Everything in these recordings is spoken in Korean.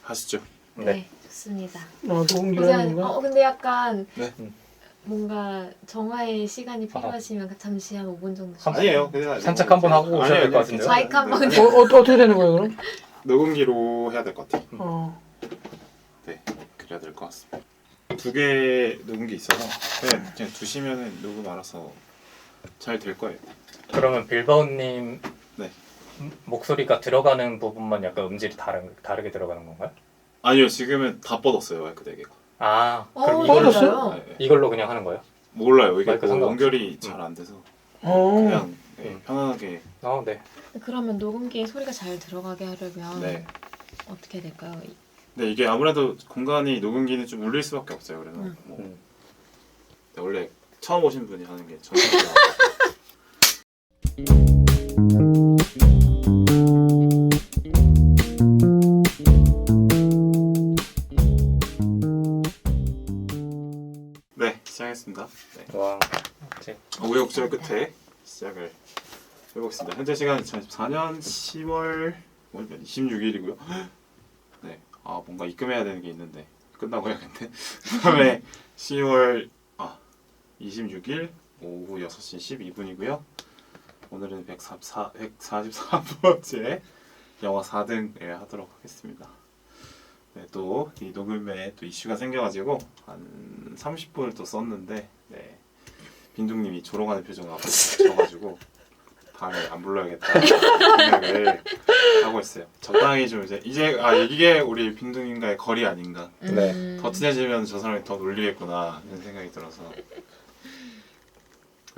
하시죠. 네, 좋습니다. 녹음기라는 근데 약간 네. 뭔가 정화의 시간이 필요하시면 잠시 한 5분 정도 아니에요. 그냥 산책 한번 하고 오셔야 될 것 같은데요. 마이크 한번 어떻게 되는 거예요 그럼? 녹음기로 해야 될 것 같아요. 네, 그래야 될 것 같습니다. 2개 녹음기 있어서 그냥 두시면은 녹음 알아서 잘 될 거예요. 그러면 빌바오님 네. 목소리가 들어가는 부분만 약간 음질이 다르게 들어가는 건가요? 아니요, 지금은 다 뻗었어요 마이크 4개가. 아, 그럼 뻗었어요? 네. 이걸로 그냥 하는 거예요? 몰라요. 이게 마이크 뭐 상관없이. 연결이 잘 안 돼서 어. 그냥 편안하게. 네. 그러면 녹음기에 소리가 잘 들어가게 하려면 네. 어떻게 될까요? 네, 이게 아무래도 공간이 녹음기는 좀 울릴 수밖에 없어요. 그래서 뭐 네, 원래 처음 오신 분이 하는 게 정상이라. 네, 시작했습니다. 네. 와, 우여곡절 끝에 시작을 해보겠습니다. 현재 시간은 2024년 10월 26일이고요. 네, 뭔가 입금해야 되는 게 있는데 끝나고 해야겠네. 그다음에 10월 26일 오후 6시 12분이고요. 오늘은 144번째 영화 4등을 하도록 하겠습니다. 네, 또 이 녹음에 또 이슈가 생겨가지고 한 30분을 또 썼는데 네, 빈둥님이 조롱하는 표정을 앞에 져가지고 다음에 안 불러야겠다 생각을 하고 있어요. 적당히 좀 이제 이게 우리 빈둥님과의 거리 아닌가. 네. 더 친해지면 저 사람이 더 놀리겠구나 이런 생각이 들어서.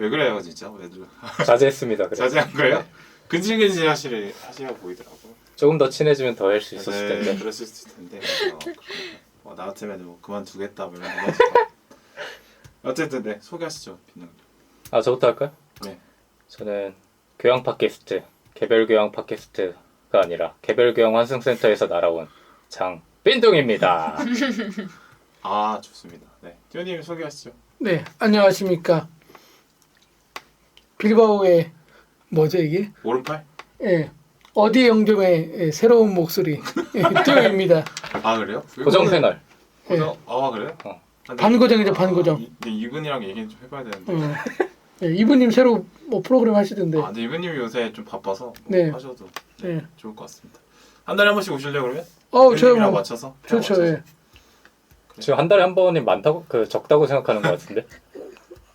왜 그래요 진짜? 왜들 자제했습니다. 그래. 자제한 거예요? 근질근질 하시려 보이더라고. 조금 더 친해지면 더 할 수 있었을 텐데. 그랬을 수도 텐데. 나 같으면 뭐 그만두겠다 뭐 이런 거. 어쨌든 네, 소개하시죠 빈둥님. 저부터 할까요? 네. 저는 교양 팟캐스트, 개별 교양 팟캐스트가 아니라 개별 교양 환승센터에서 날아온 장빈둥입니다. 좋습니다. 네, 띠오님 소개하시죠. 네, 안녕하십니까. 빌바오의 뭐죠 이게? 오른팔? 예, 어디 영점의 새로운 목소리 띠오입니다. 그래요? 고정 패널. 고정? 그래요? 반고정이죠, 반고정. 근데 이분이랑 얘기 좀 해봐야 되는데. 네, 이분님 새로 뭐 프로그램 하시던데. 근데 이분님이 요새 좀 바빠서 뭐 네. 하셔도 네. 좋을 것 같습니다. 한 달에 한 번씩 오실래요 그러면? 저요 빈둥님이랑 뭐 맞춰서? 좋죠. 맞춰서? 예. 지금 한 달에 한 번이 많다고 적다고 생각하는 것 같은데.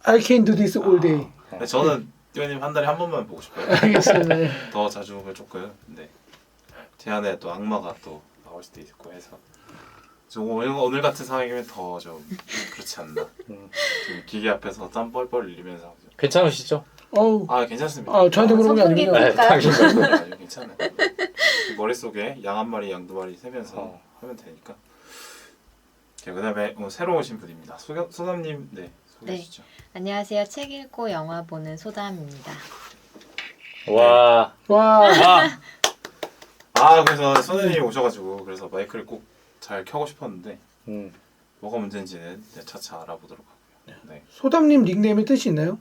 I can do this all day. 네, 저는 띠오님 한 달에 한 번만 보고 싶어요. 알겠습니다. 네. 더 자주 보면 조금. 네. 제 안에 또 악마가 또 나올 수도 있고 해서. 오늘 같은 상황이면 더 좀 그렇지 않나. 지금 기계 앞에서 땀 뻘뻘 흘리면서. 괜찮으시죠? 어우, 괜찮습니다. 저한테 물어본 게 아니구나. 네, 당신 아니요, 괜찮아요. 머릿속에 양 한 마리, 양 두 마리 세면서 하면 되니까. 그다음에 새로 오신 분입니다. 소담님, 네, 소개해 주시죠. 안녕하세요. 책 읽고 영화 보는 소담입니다. 와, 그래서 소담님이 오셔가지고 그래서 마이크를 꼭 잘 켜고 싶었는데 뭐가 문제인지는 차차 알아보도록 하고요. 네. 소담님 닉네임의 뜻이 있나요?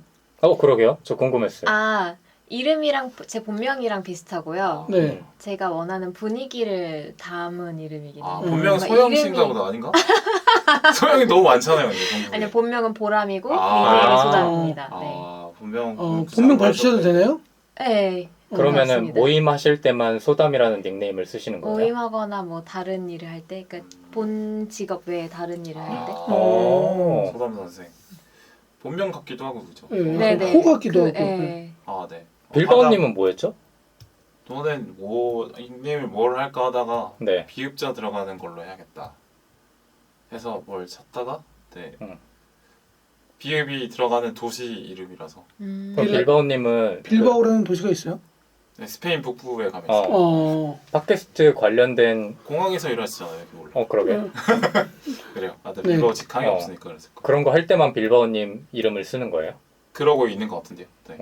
그러게요. 저 궁금했어요. 이름이랑 제 본명이랑 비슷하고요. 네. 제가 원하는 분위기를 담은 이름이긴 해요. 본명 뭔가 소영씨인가 보다 아닌가? 소영이 너무 많잖아요. 근데 아니요, 본명은 보람이고 아. 닉네임은 소담입니다. 본명 본명 밝히셔도 되나요? 네. 그러면은 맞습니다. 모임하실 때만 소담이라는 닉네임을 쓰시는 거예요? 모임하거나 뭐 다른 일을 할 때, 그러니까 본 직업 외에 다른 일을 할 때. 소담 선생. 본명 같기도 하고 그죠? 네네. 호 같기도 하고. 네. 네. 빌바오님은 뭐였죠? 너는 닉네임을 뭘 할까 하다가 네. 비읍자 들어가는 걸로 해야겠다 해서 뭘 찾다가 비읍이 들어가는 도시 이름이라서 그럼 빌바오님은 빌바오라는 도시가 있어요? 네, 스페인 북부에 가면 있어요. 팟캐스트 관련된 공항에서 일하시잖아요. 몰라. 그러게. 그래요. 네, 네. 빌바오 직항이 없으니까 그랬을 거예요. 그런 거 할 때만 빌바오님 이름을 쓰는 거예요? 그러고 있는 것 같은데요. 네.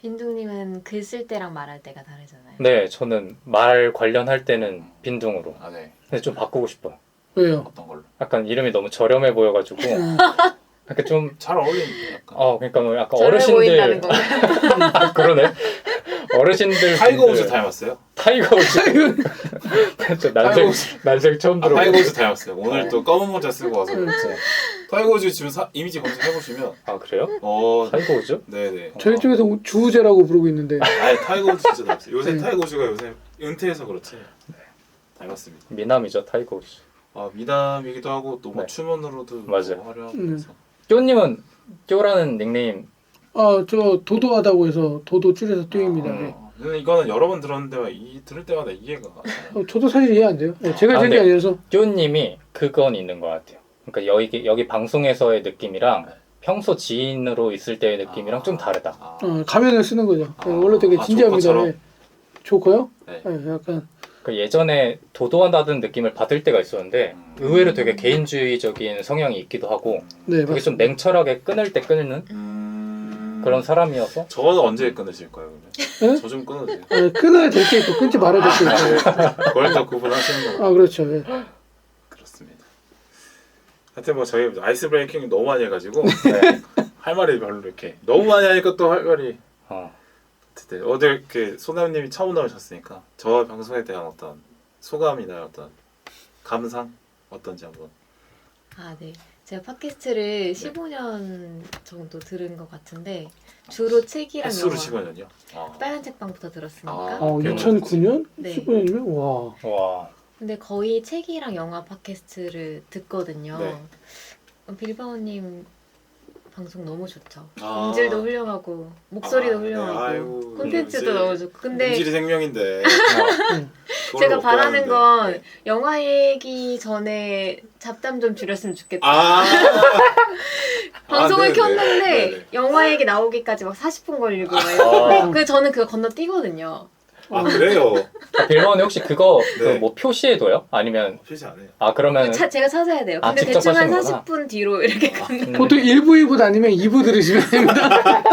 빈둥님은 글 쓸 때랑 말할 때가 다르잖아요. 네, 저는 말 관련할 때는 빈둥으로. 네. 근데 좀 바꾸고 싶어요. 왜요? 어떤 걸로? 약간 이름이 너무 저렴해 보여가지고 약간 좀 잘 어울리는데 약간. 그러니까 뭐 약간 저렴해 어르신들 보인다는 거. 그러네. 어르신들 타이거 우즈 분들- 닮았어요. 타이거 우즈. 저 타이거 우즈. 난생 처음 들어. 타이거 우즈 닮았어요. 오늘 또 검은 모자 쓰고 와서 네. 타이거 우즈 지금 이미지 검색해 보시면 아 그래요? 어 타이거 우즈? 네네. 저희 쪽에서 주우재라고 부르고 있는데. 아니 타이거 우즈 진짜 닮았어요. 요새 네. 타이거 우즈가 요새 은퇴해서 그렇지 닮았습니다. 미남이죠 타이거 우즈. 아 미남이기도 하고 또 뭐 네. 춤원으로도 맞아요. 뭐 화려하고 음. 그래서 뀨님은 뀨라는 닉네임. 저 도도하다고 해서 도도 줄여서 뀨입니다. 네. 근데 이거는 여러 번 들었는데 들을 때마다 이해가 안 가요. 저도 사실 이해 안 돼요. 네, 제가 아, 제게 네. 아니라서. 뀨님이 그건 있는 것 같아요. 그러니까 여기 방송에서의 느낌이랑 평소 지인으로 있을 때의 느낌이랑 좀 다르다. 가면을 쓰는 거죠. 네, 원래 되게 아, 진지합니다. 조커처럼? 네. 조커요? 네. 네, 약간 그 예전에 도도하다는 느낌을 받을 때가 있었는데 의외로 되게 개인주의적인 성향이 있기도 하고 네, 되게 좀 맞습니다. 냉철하게 끊을 때 끊는 그런 사람이어서 저는 언제 끊으실 거예요? 그러면? 네? 저 좀 끊어주세요. 끊어야 될 게 있고 끊지 말아야 될 게 있고. 그걸 또 구분하시는 거. 그렇죠. 네. 그렇습니다. 하여튼 뭐 저희 아이스 브레이킹 너무 많이 해가지고 네. 할 말이 별로 이렇게 너무 많이 하니까 또 할 말이 어. 어쨌든 어제 이렇게 소남님이 처음 나오셨으니까 저 방송에 대한 어떤 소감이나 어떤 감상 어떤지 한번. 아, 네. 제가 팟캐스트를 15년 정도 들은 것 같은데 주로 책이랑 횟수로 영화 15년이요? 빨간 책방부터 들었으니까 아. 2009년? 네. 15년이면 와. 와. 근데 거의 책이랑 영화 팟캐스트를 듣거든요. 네. 빌바오님 방송 너무 좋죠. 아. 음질도 훌륭하고 목소리도 아, 네. 훌륭하고 아이고, 콘텐츠도 음질. 너무 좋고 근데 음질이 생명인데 그걸로 제가 먹고 바라는 하는데. 건 네. 영화 얘기 전에 잡담 좀 줄였으면 좋겠다. 아 방송을 네네. 켰는데 네네. 영화 얘기 나오기까지 막 40분 걸리고 아. 막요. 그 저는 그거 건너뛰거든요. 아 그래요? 빌바오님 혹시 그거 네. 그 뭐 표시해둬요? 아니면 표시 안 해요. 아 그러면 제가 찾아야 돼요. 아, 근데 직접 대충 한 하시는구나. 40분 뒤로 이렇게 가는. 보통 1부 1부 아니면 2부 들으시면 됩니다.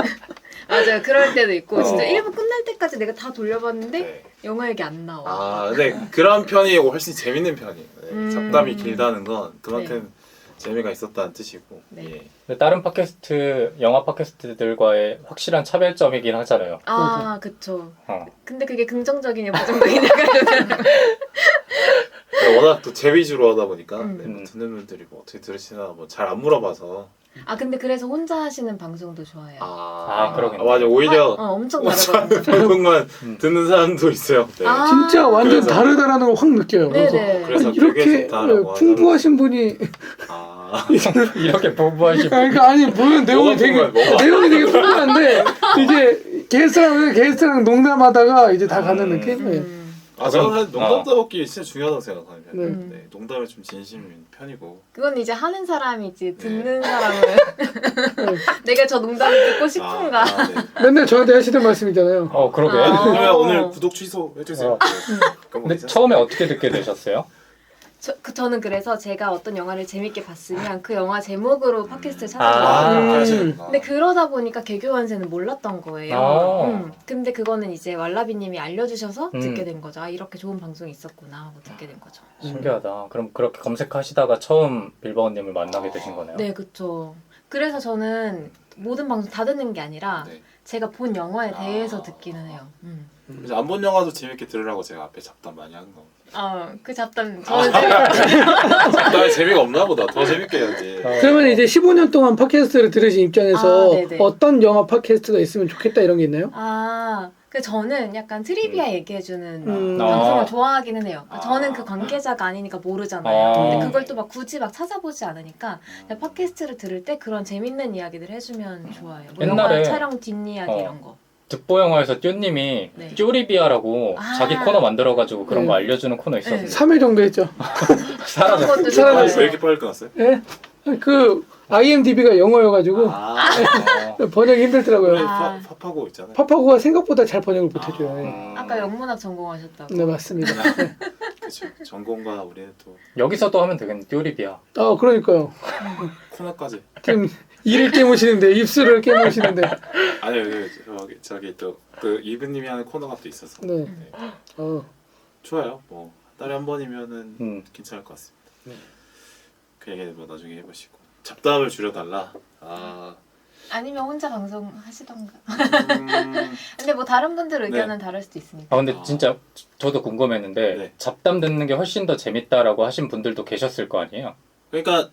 맞아요. 그럴 때도 있고 진짜 어. 1부 끝날 때까지 내가 다 돌려봤는데 네. 영화 얘기 안 나와. 아 근데 그런 편이 훨씬 재밌는 편이에요. 네. 잡담이 음. 길다는 건 그만큼 재미가 있었다는 뜻이고. 네. 예. 다른 팟캐스트 영화 팟캐스트들과의 확실한 차별점이긴 하잖아요. 아, 그쵸. 어. 근데 그게 긍정적이냐 부정적이냐 그러면 워낙 또 제 위주로 하다 보니까 음. 네, 뭐 듣는 분들이 뭐 어떻게 들으시나 뭐 잘 안 물어봐서. 아 근데 그래서 혼자 하시는 방송도 좋아해요. 아, 그러겠네. 맞아 오히려 엄청 혼자 다르거든요. 방송만 음. 듣는 사람도 있어요. 네. 아. 진짜 완전 그래서- 다르다라는 걸 확 느껴요. 네네. 그래서 이렇게 그게 좋다라고 풍부하신 분이 아 이렇게 보부하신 그러니까 아니 물론 내용이 뭐가 되게 풍부해, 뭐가? 내용이 되게 풍부한데 이제 게스트랑 농담하다가 이제 다 가는 느낌. 네. 아 저는 사실 농담 따먹기 진짜 중요하다고 생각하는 편이에요. 네. 네. 농담에 좀 진심인 편이고. 그건 이제 하는 사람이지 듣는 네. 사람은 내가 저 농담을 듣고 싶은가. 네. 맨날 저한테 하시던 말씀이잖아요. 그러게. 아. 그러면 오늘 구독 취소해주세요. 어. 네. 그럼 근데 괜찮아요? 처음에 어떻게 듣게 되셨어요? 저는 그래서 제가 어떤 영화를 재밌게 봤으면 그 영화 제목으로 팟캐스트를 아, 찾아봤거든요. 그러시는구나. 근데 그러다 보니까 개교환세는 몰랐던 거예요. 아. 근데 그거는 이제 왈라비님이 알려주셔서 음. 듣게 된 거죠. 아 이렇게 좋은 방송이 있었구나 하고 듣게 된 거죠. 신기하다. 그럼 그렇게 검색하시다가 처음 빌바오님을 만나게 되신 거네요. 네, 그쵸. 그래서 저는 모든 방송 다 듣는 게 아니라 네. 제가 본 영화에 대해서 아. 듣기는 해요. 그래서 안 본 영화도 재밌게 들으라고 제가 앞에 잡담 많이 하는 거. 그 잡담 저는 잡담에 재미가 없나 보다. 더 재밌게 해야지. 그러면 이제 15년 동안 팟캐스트를 들으신 입장에서 아, 네네. 어떤 영화 팟캐스트가 있으면 좋겠다 이런 게 있나요? 그 저는 약간 트리비아 얘기해주는 음. 방송을 아. 좋아하기는 해요. 아. 저는 그 관계자가 아니니까 모르잖아요. 아. 근데 그걸 또 막 굳이 막 찾아보지 않으니까 그냥 팟캐스트를 들을 때 그런 재밌는 이야기들 해주면 좋아요. 뭐 옛날에 영화 촬영 뒷이야기 어. 이런 거. 득보 영화에서 뀨님이 네. 쪼리비아라고 아. 자기 코너 만들어가지고 그런 네. 거 알려주는 코너 있었는데 3회 정도 했죠. 사라졌어. 그런 것도 사람이 왜 좋아해요. 이렇게 빨리 끊었어요? 예? 그 IMDb가 영어여가지고 번역이 힘들더라고요. 아. 팝하고 있잖아요. 파파고가 생각보다 잘 번역을 못해줘요. 예. 아까 영문학 전공하셨다고. 네 맞습니다. 네. 그렇죠. 전공과 우리는 또 여기서도 하면 되겠네. 쪼리비아. 그러니까요. 코너까지. 지금 이를 깨무시는데 입술을 깨무시는데. 아니요, 저기 또 그 이브님이 하는 코너가 또 있어서. 네. 네. 어. 좋아요. 뭐 달에 한 번이면은 음. 괜찮을 것 같습니다. 네. 그 얘기 뭐 나중에 해보시고 잡담을 줄여달라. 아니면 혼자 방송하시던가. 음, 근데 뭐 다른 분들 의견은 다를 수도 있으니까. 아 근데 아. 진짜 저도 궁금했는데 네. 잡담 듣는 게 훨씬 더 재밌다라고 하신 분들도 계셨을 거 아니에요? 그러니까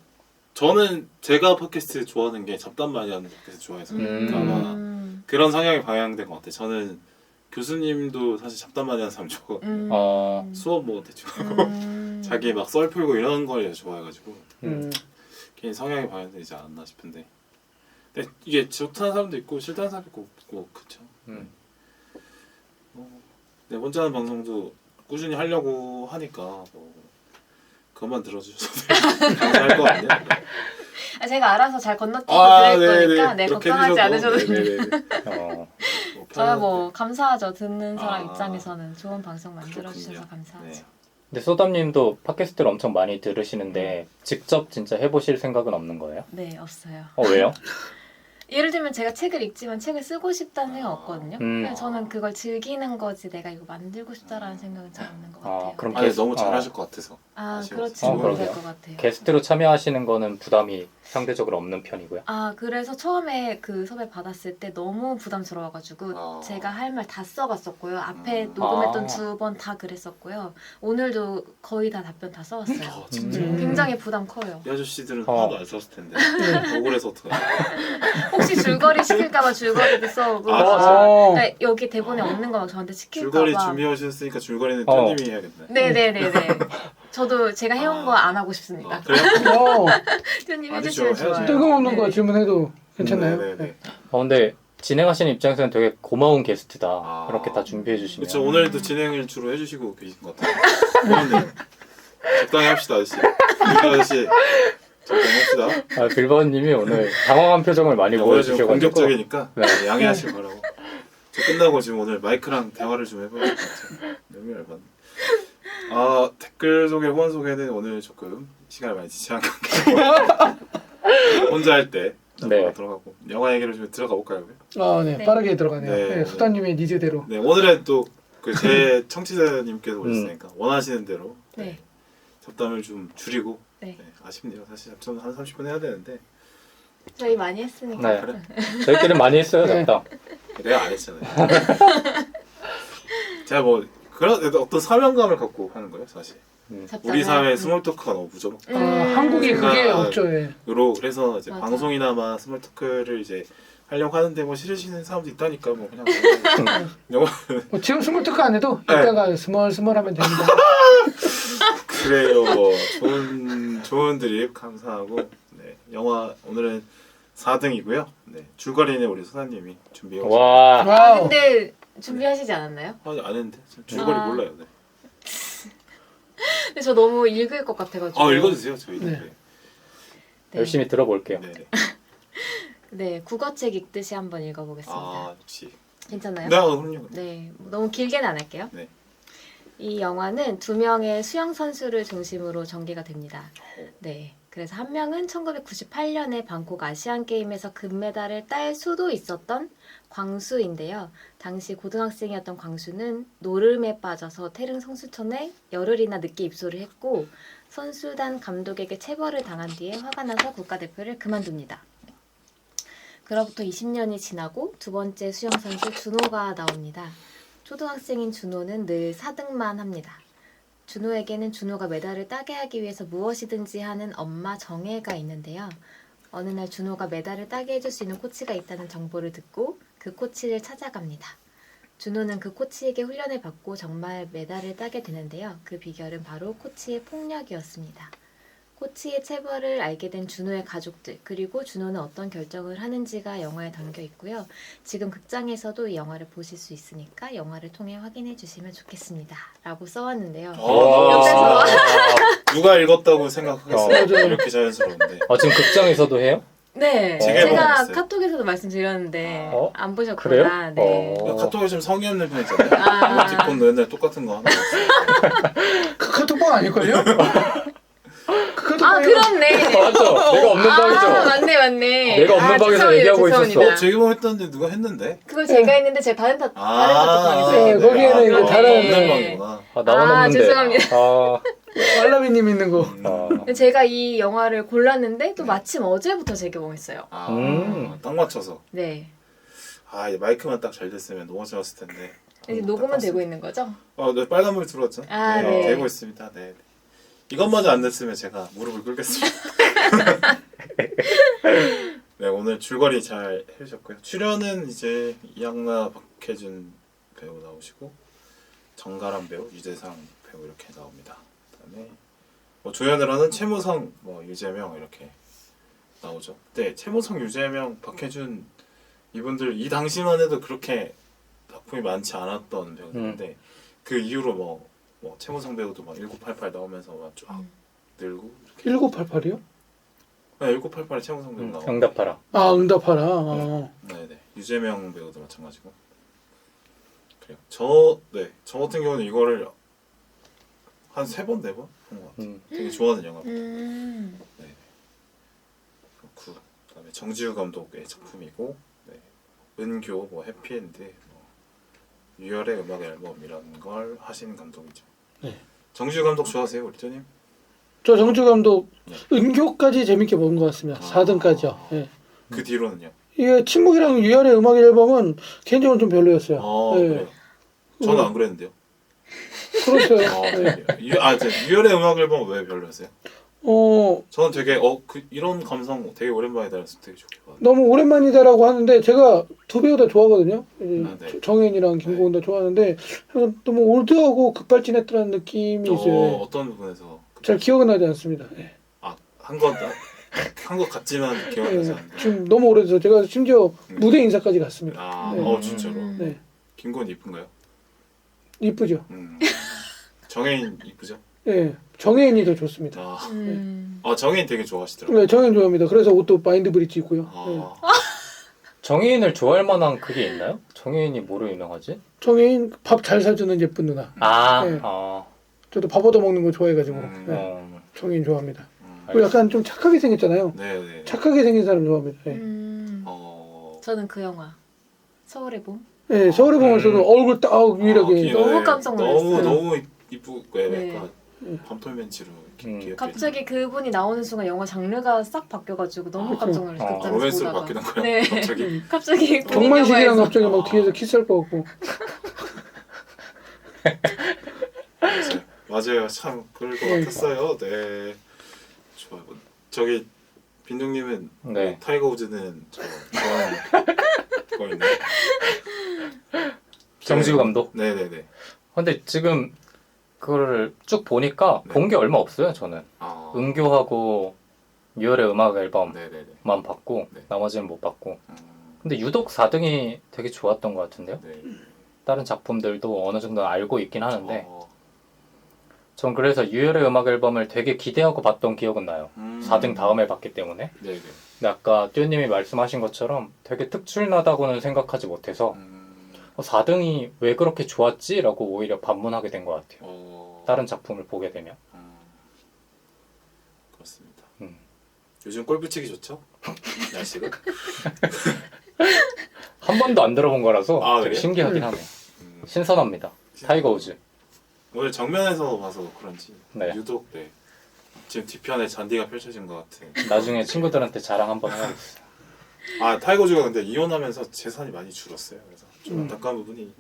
저는 제가 팟캐스트 좋아하는 게 잡담 많이 하는 팟캐스트 좋아해서 아마 그런 성향이 방향된 것 같아요. 저는 교수님도 사실 잡담 많이 하는 사람 좋아하고 수업 뭐 대충 하고 자기 막 썰 풀고 이런 걸 좋아해가지고 개인 성향이 방향되지 않았나 싶은데 근데 이게 좋다는 사람도 있고 싫다는 사람도 있고 뭐 그쵸. 네, 혼자 하는 방송도 꾸준히 하려고 하니까 뭐 그것만 들어주셔도 감사할 것 같네요. 아, 제가 알아서 잘 건너뛰고 드릴 거니까 네, 그렇게 걱정하지 해주셔도, 않으셔도 네네네. 어, 뭐 저야 뭐 편하게. 감사하죠. 듣는 사람 아, 입장에서는 좋은 방송 만들어주셔서 그렇군요. 감사하죠. 네. 근데 소담님도 팟캐스트를 엄청 많이 들으시는데 직접 진짜 해보실 생각은 없는 거예요? 네, 없어요. 왜요? 예를 들면 제가 책을 읽지만 책을 쓰고 싶다는 생각 없거든요. 음. 그냥 저는 그걸 즐기는 거지 내가 이거 만들고 싶다라는 생각은 잘 없는 것 같아요. 그럼 아니 게스- 너무 잘하실 것 같아서. 아, 아쉬워서. 그렇지 그러게요. 못할 것 같아요. 게스트로 참여하시는 거는 부담이 상대적으로 없는 편이고요. 아, 그래서 처음에 그 섭외 받았을 때 너무 부담스러워가지고 아. 제가 할 말 다 써갔었고요. 앞에 음. 녹음했던 아. 2번 다 그랬었고요. 오늘도 거의 다 답변 다 써왔어요. 아, 진짜. 굉장히 부담 커요. 이 아저씨들은 어. 하나도 안 썼을 텐데. 억울해서 어떡해. 혹시 줄거리 시킬까봐 줄거리도 써오고 아, 그러니까 여기 대본에 없는 거 막 저한테 줄거리 시킬까봐. 준비하셨으니까 줄거리는 어. 편님이 해야겠네. 네네네네. 저도 제가 해온 아. 거 안 하고 싶습니다. 아, 그래요? 어, 편님 아니죠. 해주시면 좋아요. 해야죠. 뜬금없는 거 네. 질문해도 괜찮나요? 네네네. 근데 진행하시는 입장에서는 되게 고마운 게스트다. 아. 그렇게 다 준비해 주시면. 그렇죠. 오늘도 진행을 주로 해주시고 계신 것 같아요. 그런데 적당히 합시다 아저씨. 우리 아저씨 적당히 합시다. 빌버님이 오늘 당황한 표정을 많이 오늘 좀 보여주셔가지고. 공격적이니까 네. 양해하실 바라고. 저 끝나고 지금 오늘 마이크랑 대화를 좀 해봐야 될 것 같아요. 너무 열받네. 아 댓글 소개, 후원 소개는 오늘 조금 시간을 많이 지체한 관계로 혼자 할 때 네. 들어가고 영화 얘기를 좀 들어가 볼까요? 아, 네, 네. 빠르게 들어가네요. 네. 네, 수다님의 니즈대로. 네 오늘은 또 그 제 청취자님께서 오셨으니까 원하시는 대로 네. 잡담을 좀 줄이고 네. 아쉽네요. 사실 저는 한 30분 해야 되는데 저희 많이 했으니까. 네. 그래? 저희끼리 많이 했어요, 네. 잡담. 내가 안 했잖아요. 제가 뭐 그런 어떤 사명감을 갖고 하는 거예요, 사실. 잡담을. 우리 사회 스몰 토크가 너무 부족으로 한국이 그게 아, 없죠. 예. 그래서 이제 맞아. 방송이나마 스몰 토크를 이제 하려고 하는데 뭐 싫으시는 사람도 있다니까 뭐 그냥 영화 뭐 지금 스몰 토크 안 해도 네. 이따가 스몰 하면 됩니다. 그래요. 뭐 좋은 드립 감사하고 네 영화 오늘은 4등이고요. 네 줄거리는 우리 소사님이 준비해 오셨어요. 와. 아, 와우. 근데 준비하시지 않았나요? 아니 안 했는데 줄거리 아. 몰라요. 네. 근데 저 너무 읽을 것 같아가지고. 읽어주세요 저희. 네. 네. 열심히 들어볼게요. 네. 네, 국어책 읽듯이 한번 읽어보겠습니다. 아 역시. 괜찮나요? 네, 그럼요. 네, 너무 길게는 안 할게요. 네. 이 영화는 2명의 수영 선수를 중심으로 전개가 됩니다. 네. 그래서 한 명은 1998년에 방콕 아시안 게임에서 금메달을 딸 수도 있었던 광수인데요. 당시 고등학생이었던 광수는 노름에 빠져서 태릉 성수촌에 열흘이나 늦게 입소를 했고 선수단 감독에게 체벌을 당한 뒤에 화가 나서 국가대표를 그만둡니다. 그로부터 20년이 지나고 두 번째 수영 선수 준호가 나옵니다. 초등학생인 준호는 늘 4등만 합니다. 준호에게는 준호가 메달을 따게 하기 위해서 무엇이든지 하는 엄마 정혜가 있는데요. 어느 날 준호가 메달을 따게 해줄 수 있는 코치가 있다는 정보를 듣고 그 코치를 찾아갑니다. 준호는 그 코치에게 훈련을 받고 정말 메달을 따게 되는데요. 그 비결은 바로 코치의 폭력이었습니다. 코치의 체벌을 알게 된 준호의 가족들, 그리고 준호는 어떤 결정을 하는지가 영화에 담겨 있고요. 지금 극장에서도 이 영화를 보실 수 있으니까 영화를 통해 확인해 주시면 좋겠습니다. 라고 써왔는데요. 옆에서 누가 읽었다고 생각하겠어요. 맞아요. 이렇게 자연스러운데. 지금 극장에서도 해요? 네, 제가 제가 봤어요. 카톡에서도 말씀드렸는데 어? 안 보셨구나. 그래요? 네. 카톡에 좀 성의 없는 편이잖아요. 아. 이모티콘도 옛날 똑같은 거 하나 있어요. 그 카톡방 아닐걸요? 그 카톡방 아, 그렇네. 맞아. 내가 없는 방이죠. 맞네. 내가 없는 방에서 죄송합니다, 얘기하고 죄송합니다. 있었어. 제가 뭐 했다는데 누가 했는데? 그걸 제가 했는데 제가 다른 카톡방에서 네, 거기에는 이제 다른- 없는 방이구나. 나만 아, 없는데. 죄송합니다. 왈라비님 있는 거. 제가 이 영화를 골랐는데 또 마침 어제부터 재개봉했어요. 딱 맞춰서. 네. 이 마이크만 딱 잘 됐으면 너무 좋았을 텐데. 이제 녹음은 되고 있는 거죠? 네, 빨간불 들어왔죠? 네. 되고 있습니다. 네. 이것마저 안 됐으면 제가 무릎을 꿇겠습니다. 네, 오늘 줄거리 잘 해주셨고요. 출연은 이제 이양나, 박해준 배우 나오시고 정가람 배우, 유재상 배우 이렇게 나옵니다. 그다음에 조연을 하는 최무성, 유재명 이렇게 나오죠. 네, 최무성, 유재명, 박해준 이분들 이 당시만 해도 그렇게 작품이 많지 않았던 배우들인데 그 이후로 최무성 배우도 1988 나오면서 쫙 늘고 이렇게. 1988이요? 네, 1988에 최무성 배우 나오고. 응답하라. 응답하라. 네네. 유재명 배우도 마찬가지고. 그래요. 저 같은 경우는 이거를 한 3번, 4번 본 것 같아요. 되게 좋아하는 영화입니다. 네. 그렇고 그다음에 정지우 감독의 작품이고, 네. 은교, 해피엔드, 유열의 음악 앨범이라는 걸 하신 감독이죠. 네. 정지우 감독 좋아하세요, 우리 쪼님? 저 정주 감독 네. 은교까지 재밌게 본 것 같습니다. 4등까지요. 예. 그 뒤로는요? 이게 침묵이랑 유열의 음악 앨범은 개인적으로 좀 별로였어요. 예. 그래요. 저는 안 그랬는데요. 그렇죠. 네. 유열의 음악 앨범 왜 별로였어요? 저는 되게 이런 감성 되게 오랜만이다 해서 되게 좋게 봤는데. 너무 오랜만이다라고 하는데 제가 두 배우 다 좋아하거든요. 네. 정현이랑 김고은 다 좋아하는데 너무 올드하고 급발진했다는 느낌이 있어요. 어떤 부분에서 잘 기억은 나지 않습니다. 예. 한 것 같지만 기억이 나지 않는데. 지금 너무 오래돼서 제가 심지어 무대 인사까지 갔습니다. 네. 진짜로. 네. 김고은 이쁜가요? 이쁘죠. 정혜인 이쁘죠? 예. 정혜인이 더 좋습니다. 정혜인 되게 좋아하시더라고요. 네, 정혜인 좋아합니다. 그래서 옷도 마인드 브릿지 입고요. 네. 정혜인을 좋아할 만한 그게 있나요? 정혜인이 뭐로 유명하지? 정혜인 밥 잘 사주는 예쁜 누나. 네. 저도 밥 얻어 먹는 거 좋아해가지고 네. 정혜인 좋아합니다. 그리고 약간 좀 착하게 생겼잖아요. 네. 착하게 생긴 사람 좋아합니다. 네. 저는 그 영화 서울의 봄. 네, 서울의 봄에서도 얼굴 딱 유일하게 너무 깜짝 놀랐어요. 너무 이쁘고 네. 약간 밤톨멘치로 이렇게 갑자기 그분이 나오는 순간 영화 장르가 싹 바뀌어가지고 너무 깜짝 놀랐어요. 극장에서 로맨스로 보다가. 바뀌는 거야. 네. 갑자기 경만식이랑 갑자기 막 뒤에서 키스할 것 같고. 맞아요. 참 그럴 것 같았어요. 네. 좋아요. 저기 빈둥님은 네. 타이거 우즈는 저 좋아하는 거 있나요? 정지우 감독? 네네네. 근데 지금 그거를 쭉 보니까 본 게 얼마 없어요. 저는 은교하고 유열의 음악 앨범만 네네네. 봤고 네. 나머지는 못 봤고. 근데 유독 4등이 되게 좋았던 것 같은데요. 네. 다른 작품들도 어느 정도 알고 있긴 하는데 전 그래서 유열의 음악 앨범을 되게 기대하고 봤던 기억은 나요. 4등 다음에 봤기 때문에. 네네. 근데 아까 듀님이 말씀하신 것처럼 되게 특출나다고는 생각하지 못해서 4등이 왜 그렇게 좋았지? 라고 오히려 반문하게 된 것 같아요. 다른 작품을 보게 되면. 그렇습니다. 요즘 골프 치기 좋죠? 날씨가? 한 번도 안 들어본 거라서 되게 그래요? 신기하긴 하네요. 신선합니다. 타이거 우즈. 오늘 정면에서 봐서 그런지 네. 유독 지금 뒤편에 잔디가 펼쳐진 것 같은. 나중에 친구들한테 자랑 한번 해야겠어요. 타이거 우즈가 근데 이혼하면서 재산이 많이 줄었어요. 그래서 좀 안타까운 부분이.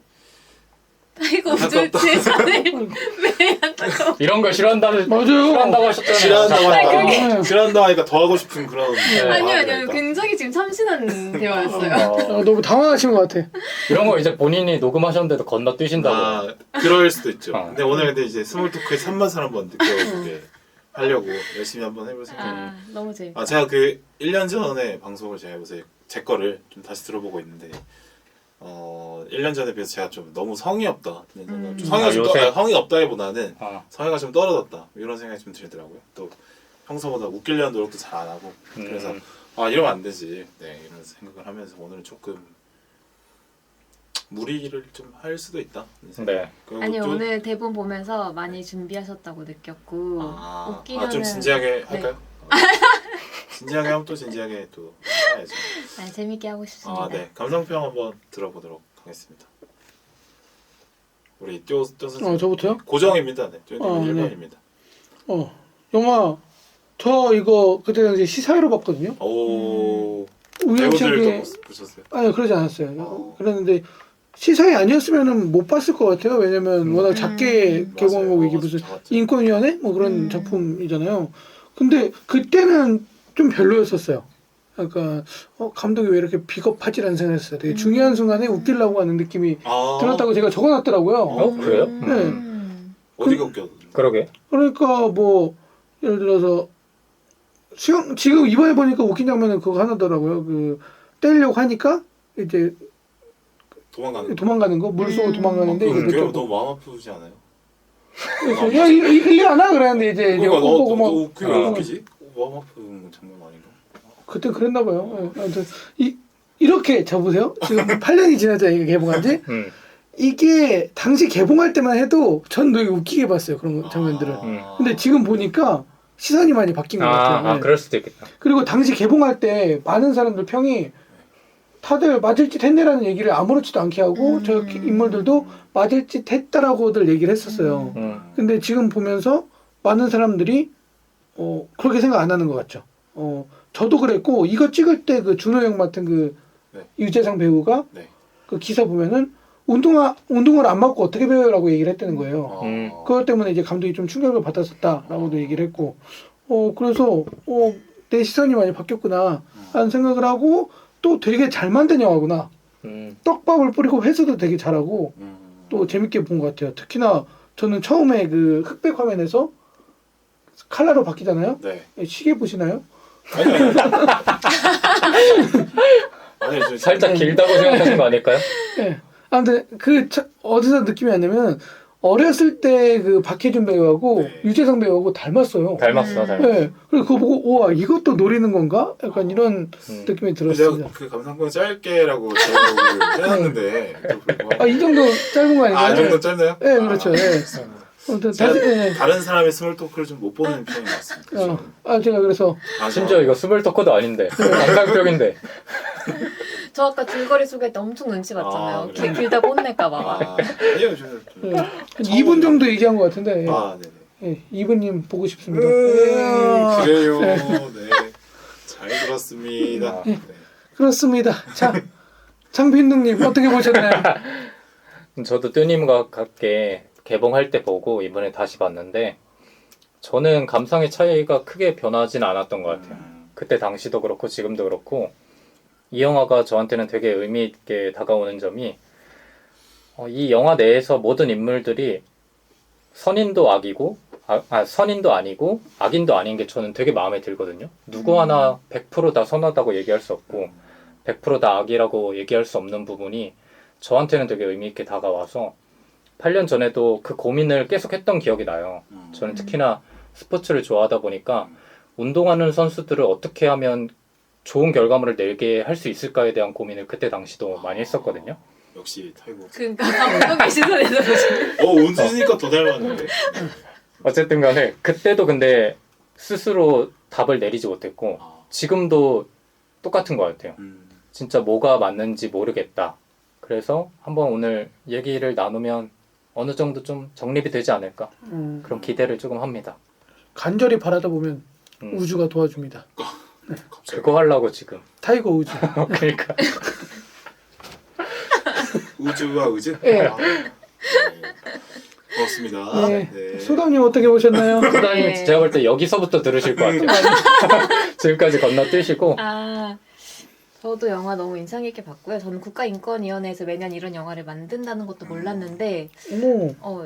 타이거 우즈 재산을 왜 안타까워? 이런 걸 싫어한다고 맞아요. 하셨잖아요. 싫어한다고 하니까 더 하고 싶은 그런. 아니요. 굉장히 지금 참신한 대화였어요. 너무 당황하신 것 같아. 이런 거 이제 본인이 녹음하셨는데도 건너뛰신다고. 그럴 수도 있죠. 근데 오늘 이제 스몰 토크의 참맛을 한번 느껴보게 하려고 열심히 한번 해볼 생각입니다. 너무 재밌다. 제가 그 1년 전에 방송을 제가 요새 제 거를 좀 다시 들어보고 있는데 1년 전에 비해서 제가 좀 너무 성의 없다. 성의가 없다기보다는 성의가 좀 떨어졌다. 이런 생각이 좀 들더라고요. 또 평소보다 웃기려는 노력도 잘 안 하고 그래서 이러면 안 되지. 네, 이런 생각을 하면서 오늘은 조금 무리를 좀 할 수도 있다. 네. 아니 오늘 대본 보면서 많이 준비하셨다고 느꼈고 웃기려는 좀 진지하게 할까요? 진지하게 하면 또 진지하게 또 해야죠. 재밌게 하고 싶습니다. 네. 감상평 한번 들어보도록 하겠습니다. 우리 뀨 선생님. 저부터요? 고정입니다. 네. 뀨님 1번입니다. 영화 저 이거 그때 당시 시사회로 봤거든요. 오. 우연치게 배우들도 보셨어요? 아니 그러지 않았어요. 그랬는데 시사회 아니었으면은 못 봤을 것 같아요. 왜냐면 워낙 작게 개봉한 거고 이게 무슨 인권위원회 뭐 그런 작품이잖아요. 근데 그때는 좀 별로였었어요. 그러니까 감독이 왜 이렇게 비겁하지라는 생각했어요. 되게 중요한 순간에 웃기려고 하는 느낌이 들었다고 제가 적어놨더라고요. 그래요? 네. 어디가 웃겨? 그러게. 그러니까 뭐 예를 들어서 수영 지금 이번에 보니까 웃긴 장면은 그거 하나더라고요. 그 때리려고 하니까 이제 도망가는 거 물속으로 도망가는데 이거 그게 몇 너무 마음 아프지 않아요? 그래서 야 이거 하나 그랬는데 이제 그러니까 보고 막 그게 왜 웃기지? 마음 아픈 장면 아닌가? 그때 그랬나 봐요. 예. 아무튼 이렇게 저보세요. 지금 8년이 지났잖아요. 이게 개봉한지. 이게 당시 개봉할 때만 해도 전 되게 웃기게 봤어요. 그런 장면들을. 근데 지금 보니까 시선이 많이 바뀐 것 같아요. 네. 그럴 수도 있겠다. 그리고 당시 개봉할 때 많은 사람들 평이 다들 맞을 짓 했네라는 얘기를 아무렇지도 않게 하고 저 인물들도 맞을 짓 했다라고들 얘기를 했었어요. 근데 지금 보면서 많은 사람들이 그렇게 생각 안 하는 것 같죠. 저도 그랬고 이거 찍을 때 그 준호 형 맡은 그 유재상 배우가 그 기사 보면은 운동을 안 맞고 어떻게 배워요라고 얘기를 했다는 거예요. 그것 때문에 이제 감독이 좀 충격을 받았었다라고도 얘기를 했고, 그래서 내 시선이 많이 바뀌었구나 하는 생각을 하고 또 되게 잘 만든 영화구나. 떡밥을 뿌리고 회수도 되게 잘하고 또 재밌게 본 것 같아요. 특히나 저는 처음에 그 흑백 화면에서 칼라로 바뀌잖아요. 시계 보시나요? 아니, 살짝 길다고 생각하신 거 아닐까요? 네. 아무튼 어디서 느낌이 왔냐면 어렸을 때 그 박해준 배우하고 유재상 배우하고 닮았어요. 닮았어. 네. 그래서 그거 보고 우와 이것도 노리는 건가? 약간 이런 느낌이 들었습니다. 제가 그 감상평 짧게라고 제목을 해놨는데 이 정도 짧은 거 아닌가요? 이 정도 짧나요? 네, 그렇죠. 네. 다른 사람의 스몰 토크를 좀 못 보는 편인 것 같습니다. 제가 그래서 심지어 이거 스몰 토크도 아닌데 감상평인데. 저 아까 줄거리 소개할 때 엄청 눈치 봤잖아요. 그래요? 길다고 혼낼까봐. 아니요, 저는 한 2분 정도 얘기한 것 같은데. 네네. 2분님 보고 싶습니다. 그래요. 네. 잘 들었습니다. 네. 그렇습니다. 자, 장빈둥님 어떻게 보셨나요? 저도 뜨님과 같게 개봉할 때 보고 이번에 다시 봤는데 저는 감상의 차이가 크게 변하진 않았던 것 같아요. 그때 당시도 그렇고 지금도 그렇고 이 영화가 저한테는 되게 의미 있게 다가오는 점이 이 영화 내에서 모든 인물들이 선인도 악이고 선인도 아니고 악인도 아닌 게 저는 되게 마음에 들거든요. 누구 하나 100% 다 선하다고 얘기할 수 없고 100% 다 악이라고 얘기할 수 없는 부분이 저한테는 되게 의미 있게 다가와서 8년 전에도 그 고민을 계속 했던 기억이 나요. 저는 특히나 스포츠를 좋아하다 보니까 운동하는 선수들을 어떻게 하면 좋은 결과물을 내게 할 수 있을까에 대한 고민을 그때 당시도 많이 했었거든요. 역시 타이거. 그러니까 감독의 시선에서 보시면 운수니까 더 닮았는데. 어쨌든 간에 그때도 근데 스스로 답을 내리지 못했고 지금도 똑같은 것 같아요. 진짜 뭐가 맞는지 모르겠다. 그래서 한번 오늘 얘기를 나누면 어느 정도 좀 정립이 되지 않을까 그런 기대를 조금 합니다. 간절히 바라다 보면 우주가 도와줍니다. 네. 그거 하려고 지금 타이거 우주. 그러니까 우주와 우주? 네. 고맙습니다. 네. 네. 소담님 어떻게 보셨나요? 소장님 제가 볼 때 여기서부터 들으실 것 같아요. 지금까지 건너뛰시고 저도 영화 너무 인상 깊게 봤고요. 저는 국가인권위원회에서 매년 이런 영화를 만든다는 것도 몰랐는데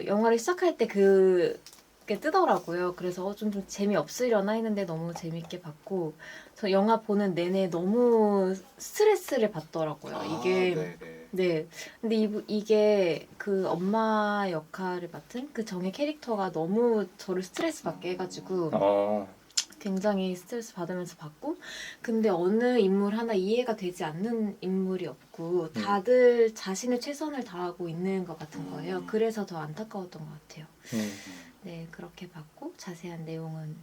영화를 시작할 때 그게 뜨더라고요. 그래서 좀 재미없으려나 했는데 너무 재밌게 봤고 저 영화 보는 내내 너무 스트레스를 받더라고요. 이게 네. 근데 이게 그 엄마 역할을 맡은 그 정의 캐릭터가 너무 저를 스트레스 받게 해가지고 굉장히 스트레스 받으면서 봤고 근데 어느 인물 하나 이해가 되지 않는 인물이 없고 다들 자신의 최선을 다하고 있는 것 같은 거예요. 그래서 더 안타까웠던 것 같아요. 네, 그렇게 봤고 자세한 내용은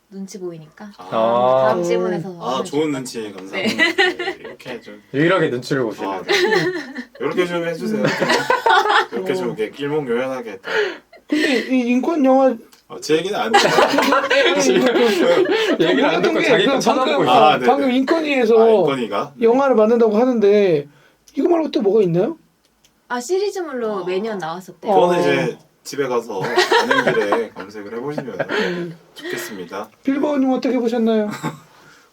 눈치 보이니까 다음 질문에서 좋은 눈치 감사합니다. 네, 이렇게 좀 유일하게 눈치를 보시는 이렇게 좀 해주세요. 이렇게 좀 이렇게 길목요연하게 근데 이 인권 영화 제 얘기는 안 돼요. 얘기를 안 듣고 자기가 방금, 쳐다보고 있어. 아, 네네. 방금 인건위에서 인건이가 영화를 만든다고 하는데 이거 말고 또 뭐가 있나요? 아 시리즈물로 매년 나왔었대요. 그거는 어. 이제 집에 가서 가는 길에 검색을 해보시면 좋겠습니다. 빌보님 어떻게 보셨나요?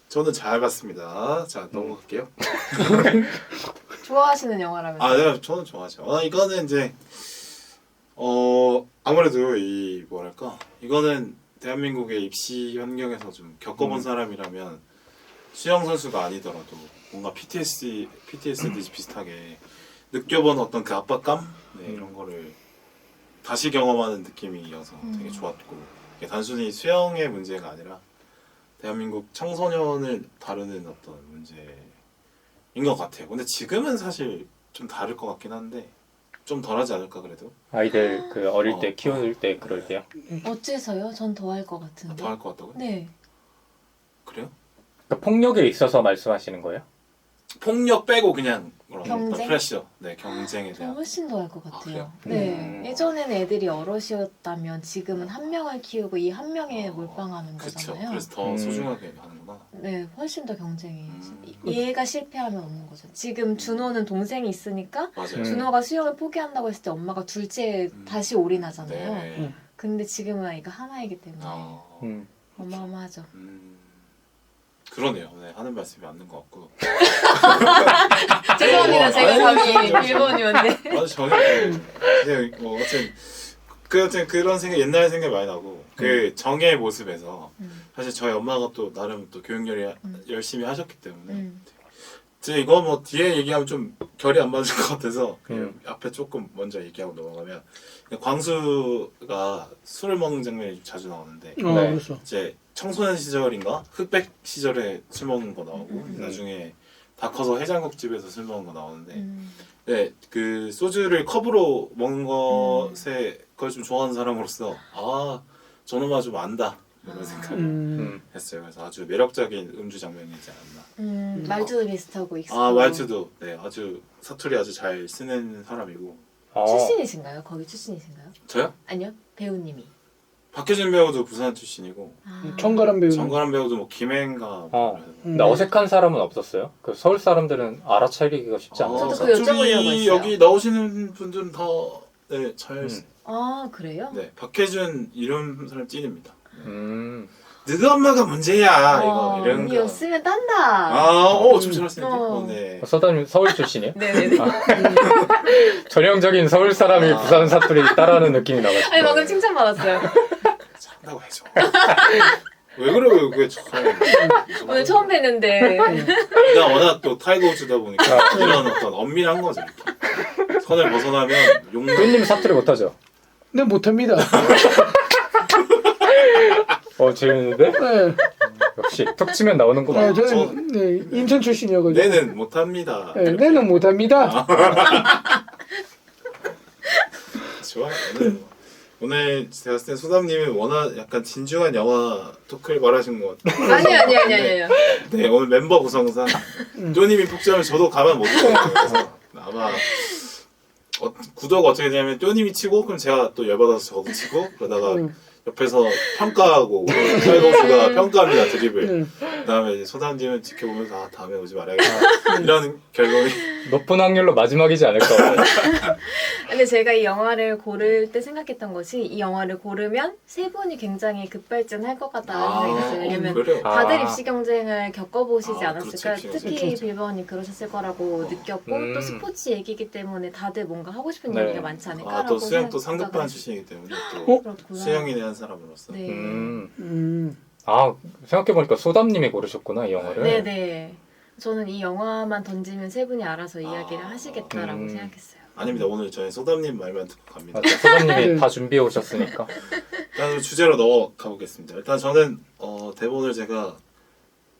저는 잘 봤습니다. 자 넘어갈게요. 좋아하시는 영화라면서. 아, 네, 저는 좋아하죠. 이거는 이제 아무래도 이 뭐랄까 이거는 대한민국의 입시 환경에서 좀 겪어본 사람이라면 수영 선수가 아니더라도 뭔가 PTSD 비슷하게 느껴본 어떤 그 압박감 이런 거를 다시 경험하는 느낌이어서 되게 좋았고 이게 단순히 수영의 문제가 아니라 대한민국 청소년을 다루는 어떤 문제인 것 같아요. 근데 지금은 사실 좀 다를 것 같긴 한데 좀 덜하지 않을까 그래도 아이들 그 어릴 때 키울 때 그럴 때요. 어째서요? 전 더 할 것 같은데. 더 할 것 같다고요? 네. 그래요? 그러니까 폭력에 있어서 말씀하시는 거예요? 폭력 빼고 그냥 그런 경쟁? 어떤 프레셔, 경쟁에 저 대한 훨씬 더 할 것 같아요. 그래요? 네. 예전에는 애들이 어럿이었다면 지금은 한 명을 키우고 이 한 명에 몰빵하는 그쵸. 거잖아요. 그래서 더 소중하게 하는구나. 네, 훨씬 더 경쟁이. 얘가 실패하면 없는 거죠. 지금 준호는 동생이 있으니까 맞아요. 준호가 수영을 포기한다고 했을 때 엄마가 둘째 다시 올인하잖아요. 네. 근데 지금은 아이가 하나이기 때문에 음. 어마어마하죠. 그러네요. 네, 하는 말씀이 맞는 것 같고. 죄송합니다. 제가 아니, 감히 아니, 일본이었는데. 맞아, 저는 그냥 뭐 어쨌든 그런 생각 옛날 생각 많이 나고 그 정의 모습에서 사실 저희 엄마가 또 나름 또 교육열이 열심히 하셨기 때문에 제가 이거 뭐 뒤에 얘기하면 좀 결이 안 맞을 것 같아서 그냥 앞에 조금 먼저 얘기하고 넘어가면 광수가 술을 먹는 장면이 좀 자주 나오는데 네. 그렇죠. 이제 청소년 시절인가 흑백 시절에 술 먹는 거 나오고 나중에 다 커서 해장국집에서 술 먹는 거 나오는데 네, 그 소주를 컵으로 먹는 것에 그걸 좀 좋아하는 사람으로서 저놈아 좀 안다 이런 생각을 했어요. 그래서 아주 매력적인 음주 장면이지 않았나. 말투도 비슷하고 익숙하고. 말투도 네, 아주 사투리 아주 잘 쓰는 사람이고. 출신이신가요? 거기 출신이신가요? 저요? 아니요, 배우님이. 박효진 배우도 부산 출신이고 정가람 배우는 정가람 배우도 뭐 김행가 근데 어색한 사람은 없었어요? 그 서울 사람들은 알아차리기가 쉽지 않아요. 저도 그 여쭤보려고 했어요. 여기 나오시는 분들은 다 네, 잘 아 그래요? 네, 박혜준 이런 사람 찐입니다. 음. 너희 엄마가 문제야 이런 거. 이거 쓰면 딴다. 좀 잘하시는데. 어. 네. 서다님 서울 출신이에요? 네네네. 전형적인 서울 사람이 부산 사투리 따라하는 느낌이 나가지고. 아니 방금 칭찬 받았어요. 잘한다고 해줘. 왜 그래요? 그게 참. 오늘 처음 뵀는데. 내가 워낙 또 타이거 우즈다 보니까 이런 어떤 엄밀한 거죠. 이렇게. 선을 벗어나면 용감. 뚜님 사투리 못하죠? 네 못합니다. 재밌는데? 네. 역시 툭 치면 나오는구만. 저는 네, 인천 출신이어가지고. 내는 못합니다. 네, 내는 못합니다. 좋아요. 오늘 제가 봤을 때 소담님은 워낙 약간 진중한 영화 토크를 말하신 것 같아요. 아니요. 네, 오늘 멤버 구성상 쪼님이 폭주하면 저도 가만 못 두고 그래서 아마 구도가 어떻게 되냐면 쪼님이 치고 그럼 제가 또 열받아서 저도 치고 그러다가 옆에서 평가하고 탈거수가 평가합니다 드립을. 그다음에 이제 소담님은 지켜보면서 다음에 오지 말아야겠다 이런 결론이. 높은 확률로 마지막이지 않을까. 근데 제가 이 영화를 고를 때 생각했던 것이 이 영화를 고르면 세 분이 굉장히 급발전할 것 같다는 생각이 들어요. 왜냐면 그래요? 다들 입시 경쟁을 겪어보시지 않았을까? 그렇지, 특히 그렇지. 빌버님 그러셨을 거라고 느꼈고 또 스포츠 얘기이기 때문에 다들 뭔가 하고 싶은 네. 얘기가 많지 않을까라고 또 수영 또 생각하거든요. 상급반 출신이기 때문에 또 그렇구나. 수영인에 한 사람으로서. 네. 생각해보니까 소담님이 고르셨구나, 이 영화를. 네네. 저는 이 영화만 던지면 세 분이 알아서 이야기를 하시겠다라고 생각했어요. 아닙니다. 오늘 저희 소담님 말만 듣고 갑니다. 맞아, 소담님이 다 준비해 오셨으니까. 일단 주제로 넘어가 보겠습니다. 일단 저는 대본을 제가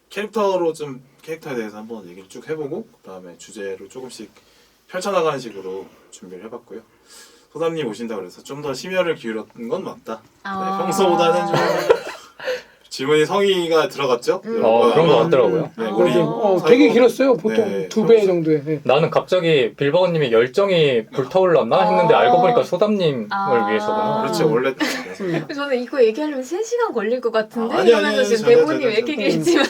캐릭터에 대해서 한번 얘기를 쭉 해보고 그다음에 주제로 조금씩 펼쳐나가는 식으로 준비를 해봤고요. 소담님 오신다 그래서 좀 더 심혈을 기울였던 건 맞다. 네, 평소보다는 좀 질문이 성의가 들어갔죠? 음. 그런 거 같더라고요. 네, 아. 우리 되게 길었어요. 보통 네, 2배 정도에. 네. 나는 갑자기 빌버거님의 열정이 불타올랐나 했는데 알고 보니까 소담님을 아. 위해서구나. 그렇지 원래 저는 이거 얘기하려면 3시간 걸릴 것 같은데 아니, 이러면서 아니, 지금 아니, 대본이 전혀, 왜 이렇게 전혀. 길지만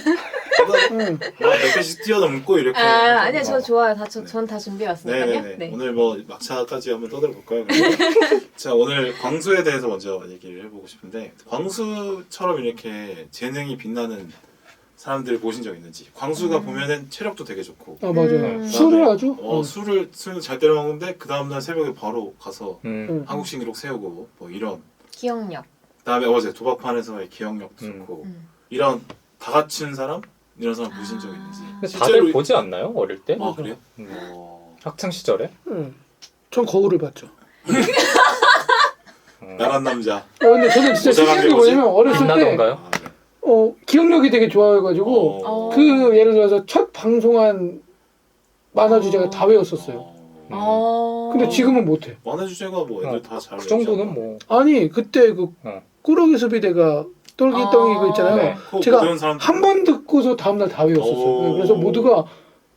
몇 개씩 뛰어넘고 이렇게. 아니야 저 어. 좋아요. 전 다 준비해 왔으니까요. 네네네. 네. 오늘 뭐 막차까지 한번 떠들어 볼까요? 자 오늘 광수에 대해서 먼저 얘기를 해보고 싶은데 광수처럼 이렇게 재능이 빛나는 사람들 보신 적 있는지. 광수가 보면은 체력도 되게 좋고 맞아요. 음. 술을 아주. 술을 잘 때려 먹는데 그 다음 날 새벽에 바로 가서 한국 신기록 세우고 뭐 이런. 기억력. 그다음에 어제 도박판에서의 기억력도 좋고 이런 다 갖춘 사람 이런 사람 보신 적 있는지. 근데 다들 보지 않나요? 어릴 때? 아 그래요? 학창 시절에? 전 거울을 봤죠. 나란 남자. 근데 저는 진짜 모자란 신기한 게 게 뭐지? 뭐냐면 어렸을 때 빛나던가요? 아, 네. 기억력이 되게 좋아해가지고 어. 그 예를 들어서 첫 방송한 만화 주제가 다 외웠었어요. 근데 지금은 못해. 만화 주제가 뭐 애들 다 잘. 그 정도는 뭐 아니 그때 그 어. 꾸러기 수비대가 똘기덩이 그 있잖아요. 네. 제가 한 번 듣고서 다음날 다 외웠었어요. 네, 그래서 모두가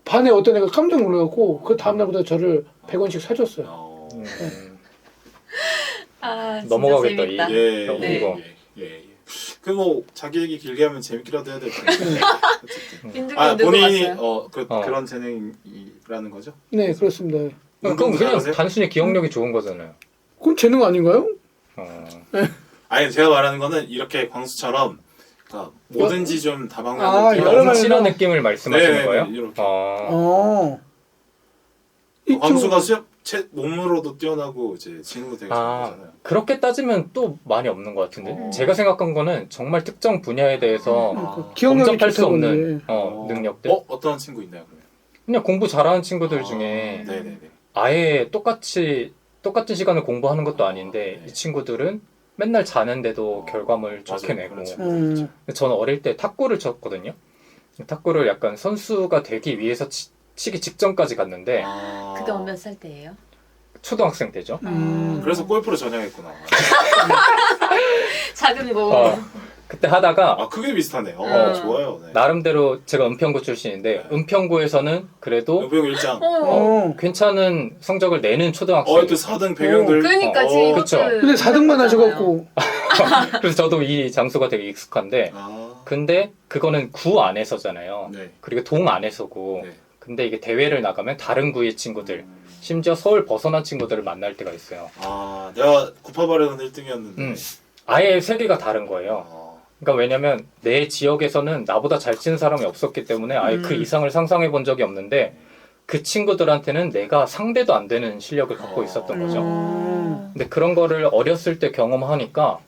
반에 어떤 애가 깜짝 놀라갖고 그 다음날부터 저를 100원씩 사줬어요. 아 진짜 넘어가겠다, 재밌다. 예, 네. 이거. 그 뭐 자기 얘기 길게 하면 재밌기라도 해야 될 텐데. 어쨌든. 빈둥이 누구 본인이 봤어요? 그런 재능이라는 거죠? 네 그렇습니다. 그럼 그냥 잘하세요? 단순히 기억력이 좋은 거잖아요. 그건 재능 아닌가요? 아니 제가 말하는 거는 이렇게 광수처럼 그러니까 뭐든지 좀 아, 다방면을 여러 가지 엄친한 느낌을 말씀하시는 네, 거예요? 네, 이렇게. 광수가 몸으로도 뛰어나고 이제 지능도 되게 좋잖아요. 그렇게 따지면 또 많이 없는 것 같은데 제가 생각한 거는 정말 특정 분야에 대해서 기억력이 범접할 수 좋다고 없는 그러는데. 능력들. 어떤 친구 있나요 그러면? 그냥 공부 잘하는 친구들 중에 네네네. 아예 똑같은 시간을 공부하는 것도 아닌데 네. 이 친구들은 맨날 자는데도 결과물 좋게 맞아요. 내고. 그런 친구들 있죠. 근데 저는 어릴 때 탁구를 쳤거든요. 탁구를 약간 선수가 되기 위해서 치기 직전까지 갔는데 그게 몇 살 때예요? 초등학생 때죠. 그래서 골프로 전향했구나. 작은 거. 그때 하다가 그게 비슷하네. 좋아요. 네. 나름대로 제가 은평구 출신인데 은평구에서는 그래도 은평 일장. 괜찮은 성적을 내는 초등학생. 또 4등 배경들. 그러니까 지금 그쵸. 근데 4등만 하셔갖고 그래서 저도 이 장소가 되게 익숙한데 근데 그거는 구 안에서잖아요. 네. 그리고 동 안에서고 네. 근데 이게 대회를 나가면 다른 구의 친구들 심지어 서울 벗어난 친구들을 만날 때가 있어요. 내가 구파발에는 1등이었는데. 아예 세계가 다른 거예요. 그러니까 왜냐면 내 지역에서는 나보다 잘 치는 사람이 없었기 때문에 아예 그 이상을 상상해 본 적이 없는데 그 친구들한테는 내가 상대도 안 되는 실력을 갖고 있었던 거죠. 근데 그런 거를 어렸을 때 경험하니까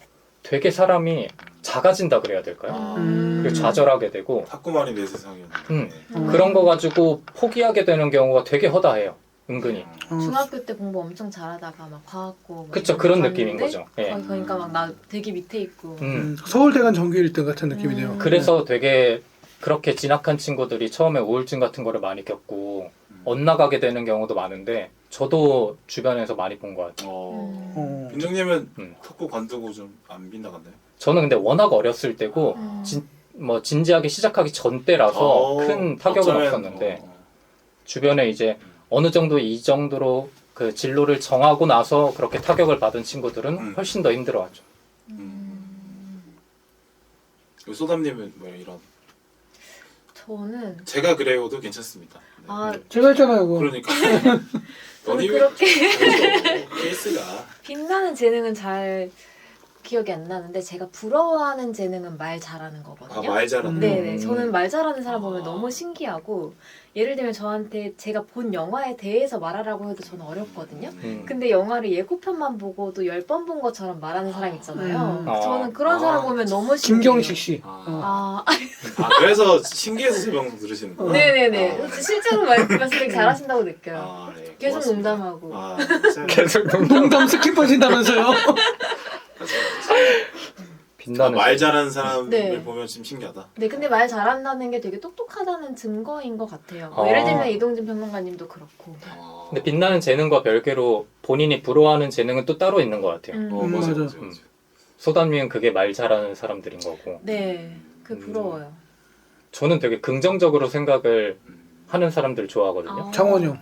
되게 사람이 작아진다 그래야 될까요? 그리고 좌절하게 되고 탁구만이 내 세상이었는데. 그런 거 가지고 포기하게 되는 경우가 되게 허다해요. 은근히. 중학교 때 공부 엄청 잘하다가 막 과학고 그쵸, 그런 느낌인 거죠. 예. 그러니까 막 나 되게 밑에 있고 서울대간 전교 1등 같은 느낌이네요. 그래서 되게 그렇게 진학한 친구들이 처음에 우울증 같은 거를 많이 겪고 엇나가게 되는 경우도 많은데 저도 주변에서 많이 본 것 같아요. 빈정님은 탁구 관두고 좀 안 빗나갔나요? 저는 근데 워낙 어렸을 때고 진지하게 시작하기 전 때라서 큰 타격은 없었는데 주변에 이제 어느 정도 이 정도로 그 진로를 정하고 나서 그렇게 타격을 받은 친구들은 훨씬 더 힘들어하죠. 소담님은 뭐 이런 저는 제가 그래요도 괜찮습니다. 네. 제가 했잖아요 그거. 그러니까 저는 그렇게 케이스가 빛나는 재능은 잘 기억이 안 나는데 제가 부러워하는 재능은 말 잘하는 거거든요. 말 잘하는. 네네. 저는 말 잘하는 사람 보면 너무 신기하고 예를 들면 저한테 제가 본 영화에 대해서 말하라고 해도 저는 어렵거든요. 근데 영화를 예고편만 보고도 10번 본 것처럼 말하는 사람 있잖아요. 저는 그런 사람 보면 너무 신기해요. 김경식 씨. 그래서 신기해서 제 방송 들으시는구나. 네네네. 실제로 말씀을 잘하신다고 느껴요. 네. 계속 고맙습니다. 농담하고. 계속 농담 스킵 하신다면서요? 빛나는 말 잘하는 사람을 네. 보면 좀 신기하다. 네, 근데 말 잘한다는 게 되게 똑똑하다는 증거인 것 같아요. 뭐 예를 들면 이동진 평론가님도 그렇고. 근데 빛나는 재능과 별개로 본인이 부러워하는 재능은 또 따로 있는 것 같아요. 맞아요. 소담님은 그게 말 잘하는 사람들인 거고 네, 그 부러워요. 저는 되게 긍정적으로 생각을 하는 사람들 좋아하거든요. 장원영.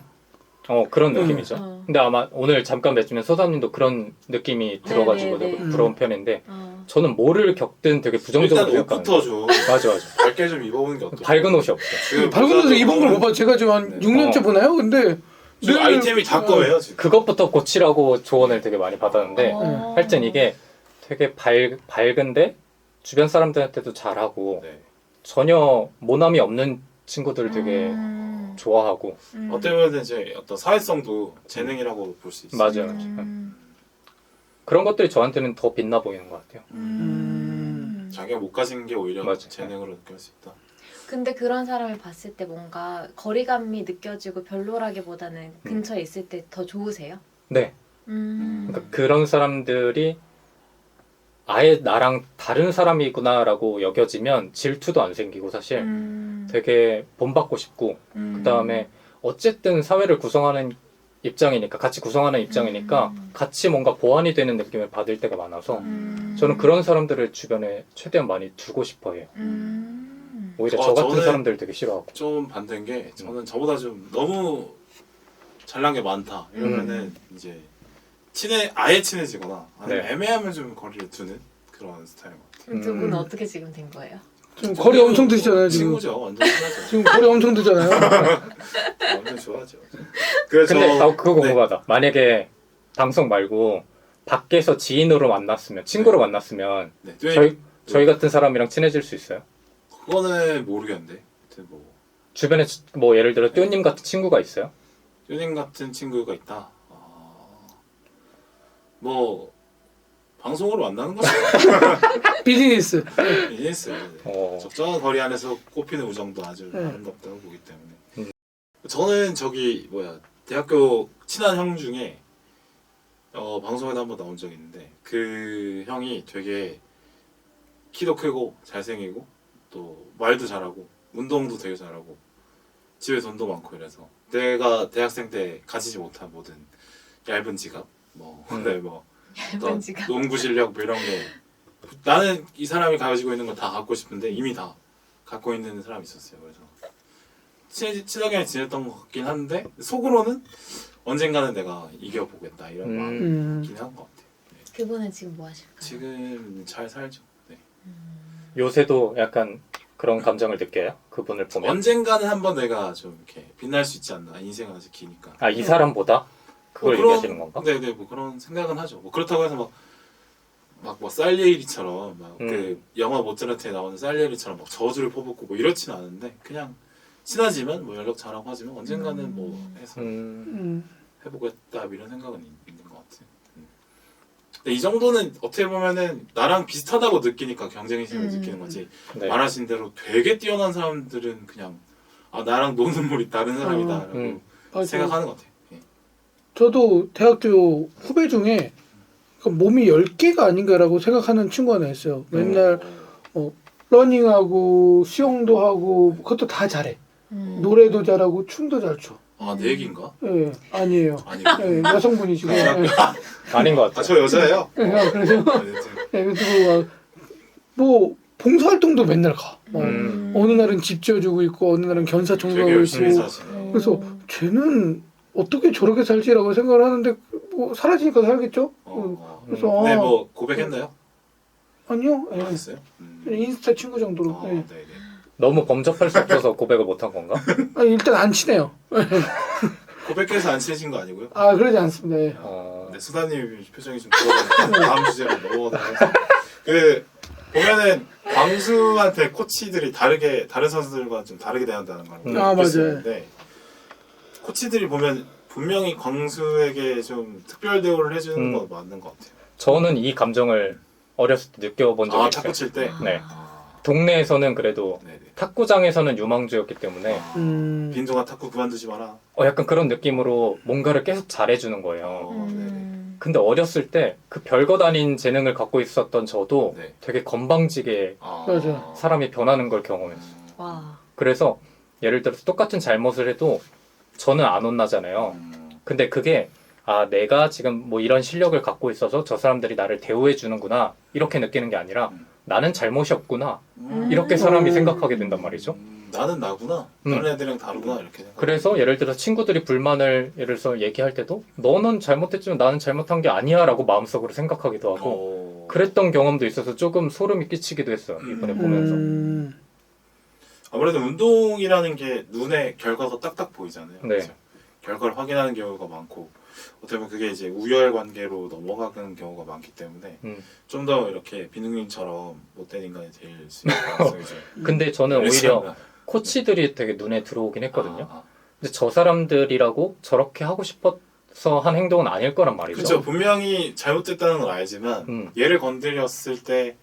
그런 느낌이죠. 어. 근데 아마 오늘 잠깐 맺으면 소담님도 그런 느낌이 들어가지고 네, 네. 되게 부러운 편인데 어. 저는 뭐를 겪든 되게 부정적으로 일단 옷부터 생각하는 좀 맞아. 밝게 좀 입어보는 게 어떨까? 밝은 옷이 없어요. 지금 밝은 옷을 입은 걸 못 봐. 제가 지금 한 네. 6년째 보나요? 근데 지금 늘- 아이템이 다 거예요 지금. 그것부터 고치라고 조언을 되게 많이 받았는데 어. 하여튼 이게 되게 밝은데 주변 사람들한테도 잘하고 네. 전혀 모남이 없는 친구들을 되게 좋아하고 어떻게 보면 이제 어떤 사회성도 재능이라고 볼 수 있어요. 맞아요. 그런 것들이 저한테는 더 빛나 보이는 것 같아요. 자기가 못 가진 게 오히려 맞아. 재능으로 느낄 수 있다. 근데 그런 사람을 봤을 때 뭔가 거리감이 느껴지고 별로라기보다는 근처에 있을 때 더 좋으세요? 네. 그러니까 그런 사람들이 아예 나랑 다른 사람이구나라고 여겨지면 질투도 안 생기고 사실 되게 본받고 싶고 그 다음에 어쨌든 사회를 구성하는 입장이니까 같이 구성하는 입장이니까 같이 뭔가 보완이 되는 느낌을 받을 때가 많아서 저는 그런 사람들을 주변에 최대한 많이 두고 싶어 해요. 오히려 저 같은 저는 사람들 되게 싫어하고. 좀 반대인 게 저는 저보다 좀 너무 잘난 게 많다 이러면은 이제 아예 친해지거나 아니면 네. 애매하면 좀 거리를 두는 그런 스타일인 것 같아요. 두 분은 어떻게 지금 된 거예요? 지금 거리 엄청 드시잖아요. 지금 친구죠. 완전 친하죠. 지금 거리 엄청 드잖아요. 완전 좋아하죠. 그래서 근데 나 그거 궁금하다. 만약에 방송 말고 밖에서 지인으로 만났으면 친구로 만났으면 네. 저희 같은 사람이랑 친해질 수 있어요? 그거는 모르겠는데. 하여튼 뭐 주변에 뭐 예를 들어 뚜님 같은 친구가 있어요? 요님 같은 친구가 있다. 뭐 방송으로 만나는 거죠. 비즈니스. 비즈니스. 어. 적정한 거리 안에서 꼽히는 우정도 아주 네. 아름답다고 보기 때문에. 저는 저기 대학교 친한 형 중에 방송에도 한번 나온 적이 있는데 그 형이 되게 키도 크고 잘생기고 또 말도 잘하고 운동도 되게 잘하고 집에 돈도 많고 이래서 내가 대학생 때 가지지 못한 모든 얇은 지갑 그다음에 어떤 얇은 지갑. 농구 실력 뭐 이런 게 나는 이 사람이 가지고 있는 건 다 갖고 싶은데 이미 다 갖고 있는 사람이 있었어요. 그래서 친하게 지냈던 것 같긴 한데 속으로는 언젠가는 내가 이겨보겠다 이런 마음이 있긴 한 것 같아요. 그분은 지금 뭐 하실까요? 지금 잘 살죠. 네. 요새도 약간 그런 감정을 느껴요? 그분을 보면? 언젠가는 한번 내가 좀 이렇게 빛날 수 있지 않나. 인생은 아직 기니까. 아, 이 사람보다? 그걸 얘기하시는 건가? 네네, 뭐 그런 생각은 하죠. 뭐 그렇다고 해서 막 살리에리처럼 그 영화 모차르트에 나오는 살리에리처럼 막 저주를 퍼붓고 뭐 이렇지는 않은데 그냥 친하지만 뭐 연락 잘하고 하지만 언젠가는 뭐 해서 해보겠다 이런 생각은 있는 것 같아요. 근데 이 정도는 어떻게 보면은 나랑 비슷하다고 느끼니까 경쟁심을 느끼는 거지. 네. 말하신 대로 되게 뛰어난 사람들은 그냥 나랑 노는 물이 다른 사람이다라고 맞아. 생각하는 것 같아요. 예. 저도 대학교 후배 중에 몸이 10개가 아닌가라고 생각하는 친구가 하나 있어요. 맨날 러닝하고 수영도 하고 그것도 다 잘해. 노래도 잘하고 춤도 잘 춰. 내 얘기인가? 예, 아니에요. 아니고. 예, 여성분이시고. 예. 아닌 것 같아요. 저 여자예요. 그래서 그래서 뭐 봉사활동도 맨날 가. 어느 날은 집 지어주고 있고 어느 날은 견사 되게 청소하고 열심히 있고. 사시네. 그래서 쟤는 어떻게 저렇게 살지라고 생각을 하는데 뭐 사라지니까 살겠죠. 그래서 네, 뭐 고백했나요? 아니요. 예. 안 했어요? 인스타 친구 정도로. 예. 네네. 너무 범접할 수 없어서 고백을 못한 건가? 아니, 일단 안 친해요. 고백해서 안 친해진 거 아니고요? 아 그러지 않습니다. 예. 네, 수다님 표정이 좀 그러거든요. 다음 주제로 넘어가서 보면은 광수한테 코치들이 다른 선수들과 좀 다르게 대한다는 걸 느꼈었는데 코치들이 보면 분명히 광수에게 좀 특별 대우를 해주는 거 맞는 것 같아요. 저는 이 감정을 어렸을 때 느껴본 적이 있어요. 탁구 칠 때? 네. 동네에서는 그래도 네네. 탁구장에서는 유망주였기 때문에 빈종아 탁구 그만두지 마라. 약간 그런 느낌으로 뭔가를 계속 잘해주는 거예요. 네네. 근데 어렸을 때 그 별것 아닌 재능을 갖고 있었던 저도 네. 되게 건방지게 맞아. 사람이 변하는 걸 경험했어요. 와. 그래서 예를 들어서 똑같은 잘못을 해도 저는 안 혼나잖아요. 근데 그게 아 내가 지금 뭐 이런 실력을 갖고 있어서 저 사람들이 나를 대우해 주는구나 이렇게 느끼는 게 아니라 나는 잘못이 없구나 이렇게 사람이 생각하게 된단 말이죠. 나는 나구나. 다른 애들이랑 다르구나 이렇게 생각. 그래서 예를 들어 친구들이 불만을 예를 들어서 얘기할 때도 너는 잘못했지만 나는 잘못한 게 아니야 라고 마음속으로 생각하기도 하고 그랬던 경험도 있어서 조금 소름이 끼치기도 했어요. 이번에 보면서. 아무래도 운동이라는 게 눈에 결과가 딱딱 보이잖아요. 네. 그렇죠? 결과를 확인하는 경우가 많고 어떻게 보면 그게 이제 우열 관계로 넘어가는 경우가 많기 때문에 좀 더 이렇게 비능님처럼 못된 인간이 될 수 있는 가능성이 좀 근데 저는 오히려 코치들이 되게 눈에 들어오긴 했거든요. 근데 저 사람들이라고 저렇게 하고 싶어서 한 행동은 아닐 거란 말이죠. 그렇죠. 분명히 잘못됐다는 걸 알지만 얘를 건드렸을 때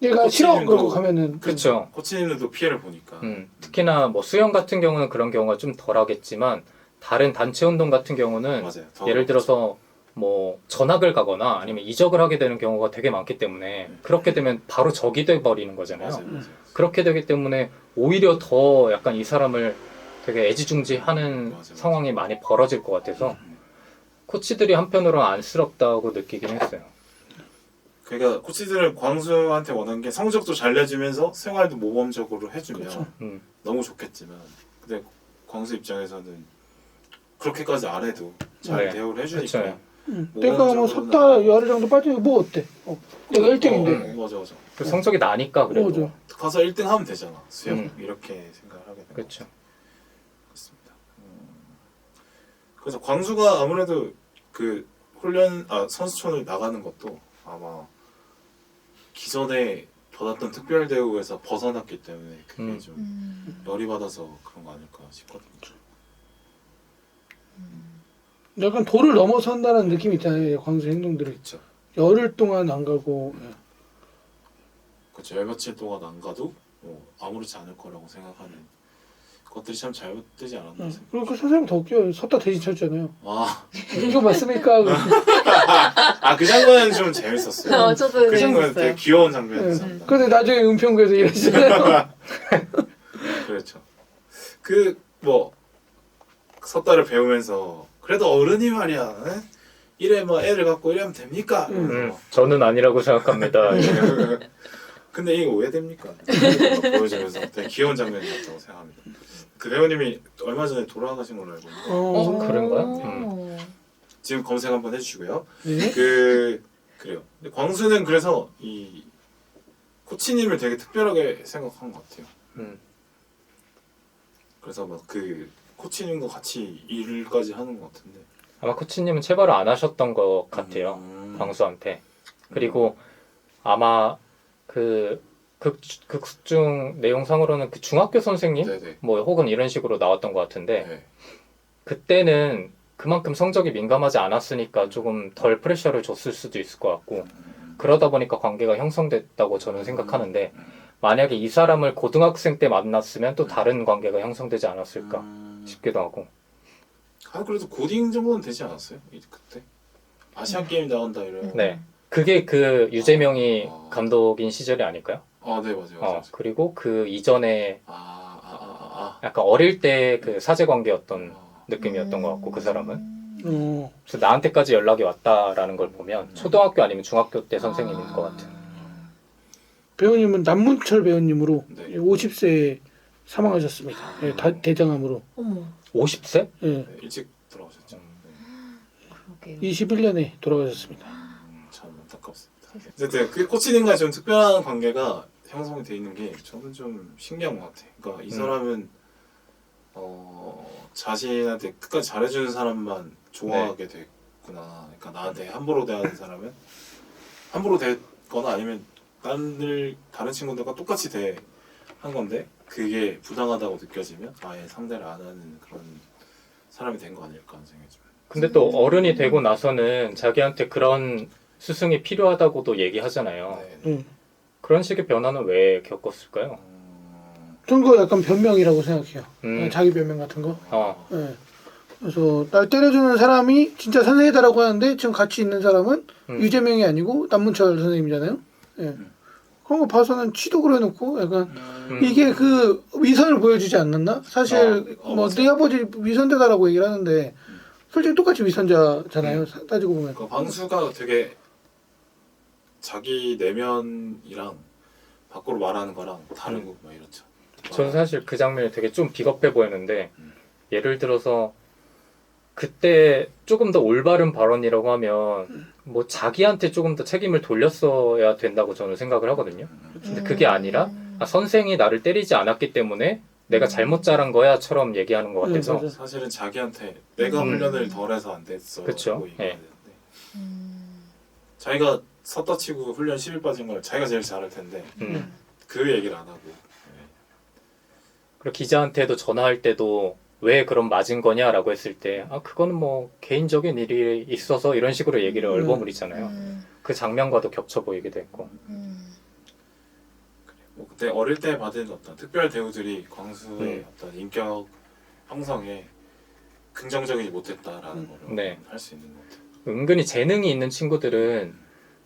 얘가 싫어 코치님도- 그러고 가면은 그렇죠. 코치님들도 피해를 보니까 특히나 뭐 수영 같은 경우는 그런 경우가 좀 덜하겠지만 다른 단체 운동 같은 경우는 맞아요. 더 예를 들어서 뭐 전학을 가거나 아니면 이적을 하게 되는 경우가 되게 많기 때문에 그렇게 되면 바로 적이 돼 버리는 거잖아요. 맞아요. 그렇게 되기 때문에 오히려 더 약간 이 사람을 되게 애지중지하는 맞아. 상황이 많이 벌어질 것 같아서 코치들이 한편으로는 안쓰럽다고 느끼긴 했어요. 그러니까 코치들은 광수한테 원하는 게 성적도 잘 내주면서 생활도 모범적으로 해주면 그렇죠. 너무 좋겠지만 근데 광수 입장에서는 그렇게까지 안 해도 잘 네. 대우를 해주니까 그쵸. 내가 뭐 섰다 열흘 정도 빠지면 뭐 어때? 내가 1등인데. 맞아 맞아. 그 성적이 나니까 그래도. 맞아. 가서 1등 하면 되잖아. 수영 이렇게 생각을 하게 되는 그렇죠. 그렇습니다. 그래서 광수가 아무래도 그 선수촌을 나가는 것도 아마 기존에 받았던 특별 대우에서 벗어났기 때문에 그게 좀 열이 받아서 그런 거 아닐까 싶거든요. 약간 도를 넘어선다는 느낌이 있잖아요. 광수 행동들이. 그렇죠. 열흘 동안 안 가고. 그렇죠. 열 며칠 동안 안 가도 아무렇지 않을 거라고 생각하는 것들이 참 잘못되지 않았나 생각. 그리고 그 선생님 더 웃겨요. 섰다 대신 쳤잖아요. 그 이거 맞습니까? 장면은 좀 재밌었어요. 저도 그 장면 되게 재밌었어요. 귀여운 장면이었습니다. 근데 나중에 은평구에서 이러시잖아요. 그렇죠. 그 뭐 섰다를 배우면서 그래도 어른이 말이야. 에? 이래 뭐 애를 갖고 이러면 됩니까? 저는 아니라고 생각합니다. 근데 이거 왜 됩니까? 보여주면서 되게 귀여운 장면이었다고 생각합니다. 그 배우님이 얼마 전에 돌아가신 걸로 알고 있는데 그런가요? 지금 검색 한번 해주시고요. 네? 그래요. 근데 광수는 그래서 이 코치님을 되게 특별하게 생각한 것 같아요. 그래서 막 그 코치님과 같이 일까지 하는 것 같은데. 아마 코치님은 체벌을 안 하셨던 것 같아요. 광수한테. 그리고 아마 그 극중 내용상으로는 그 중학교 선생님 네네. 뭐 혹은 이런 식으로 나왔던 것 같은데 네. 그때는 그만큼 성적이 민감하지 않았으니까 조금 덜 프레셔를 줬을 수도 있을 것 같고 그러다 보니까 관계가 형성됐다고 저는 생각하는데 만약에 이 사람을 고등학생 때 만났으면 또 다른 관계가 형성되지 않았을까 싶기도 하고. 그래도 고딩 정도는 되지 않았어요? 그때 아시안 게임 나온다 이래요. 네. 그게 그 유재명이 감독인 시절이 아닐까요? 네 맞아요. 그리고 그 이전에 아. 약간 어릴 때 그 사제 관계였던 느낌이었던 것 같고 그 사람은. 그래서 나한테까지 연락이 왔다라는 걸 보면 초등학교 아니면 중학교 때 선생님인 것 같아요. 배우님은 남문철 배우님으로 네. 50세에 사망하셨습니다. 대장암으로. 어머, 50세? 예. 네, 일찍 돌아오셨죠. 그러게요. 21년에 돌아가셨습니다. 참 안타깝습니다. 어쨌든 그 코치님과 좀 특별한 관계가 형성이 돼 있는 게 저는 좀 신기한 것 같아요. 그러니까 이 사람은 자신한테 끝까지 잘해주는 사람만 좋아하게 됐구나. 그러니까 나한테 함부로 대하는 사람은 함부로 대거나 아니면 다른 친구들과 똑같이 대한 건데 그게 부당하다고 느껴지면 아예 상대를 안 하는 그런 사람이 된 거 아닐까 하는 생각이 좀. 근데 또 어른이 되고 나서는 자기한테 그런 스승이 필요하다고도 얘기하잖아요. 네. 그런 식의 변화는 왜 겪었을까요? 저는 그거 약간 변명이라고 생각해요. 자기 변명 같은 거. 예. 그래서 날 때려주는 사람이 진짜 선생이다라고 하는데 지금 같이 있는 사람은 유재명이 아니고 남문철 선생님이잖아요. 예. 그런 거 봐서는 취독을 해놓고 약간 이게 그 위선을 보여주지 않았나? 사실 뭐 네 아버지 위선대다라고 얘기를 하는데 솔직히 똑같이 위선자잖아요. 따지고 보면. 그러니까 광수가 되게 자기 내면이랑 밖으로 말하는 거랑 다르고 막 이렇죠. 저는 사실 그 장면이 되게 좀 비겁해 보였는데 예를 들어서 그때 조금 더 올바른 발언이라고 하면 뭐 자기한테 조금 더 책임을 돌렸어야 된다고 저는 생각을 하거든요. 근데 그게 아니라 선생이 나를 때리지 않았기 때문에 내가 잘못 자란 거야처럼 얘기하는 것 같아서 맞아. 사실은 자기한테 내가 훈련을 덜해서 안 됐어. 그쵸. 라고 얘기해야 예. 되는데 자기가 섰다 치고 훈련 10일 빠진 걸 자기가 제일 잘할 텐데 그 얘기를 안 하고 그리고 기자한테도 전화할 때도 왜 그럼 맞은 거냐라고 했을 때 그거는 뭐 개인적인 일이 있어서 이런 식으로 얘기를 얼버무리잖아요. 그 장면과도 겹쳐 보이기도 했고. 뭐 그때 어릴 때 받은 어떤 특별 대우들이 광수의 어떤 인격 형성에 긍정적이지 못했다라는 걸로 네. 할 수 있는 것 같아요. 은근히 재능이 있는 친구들은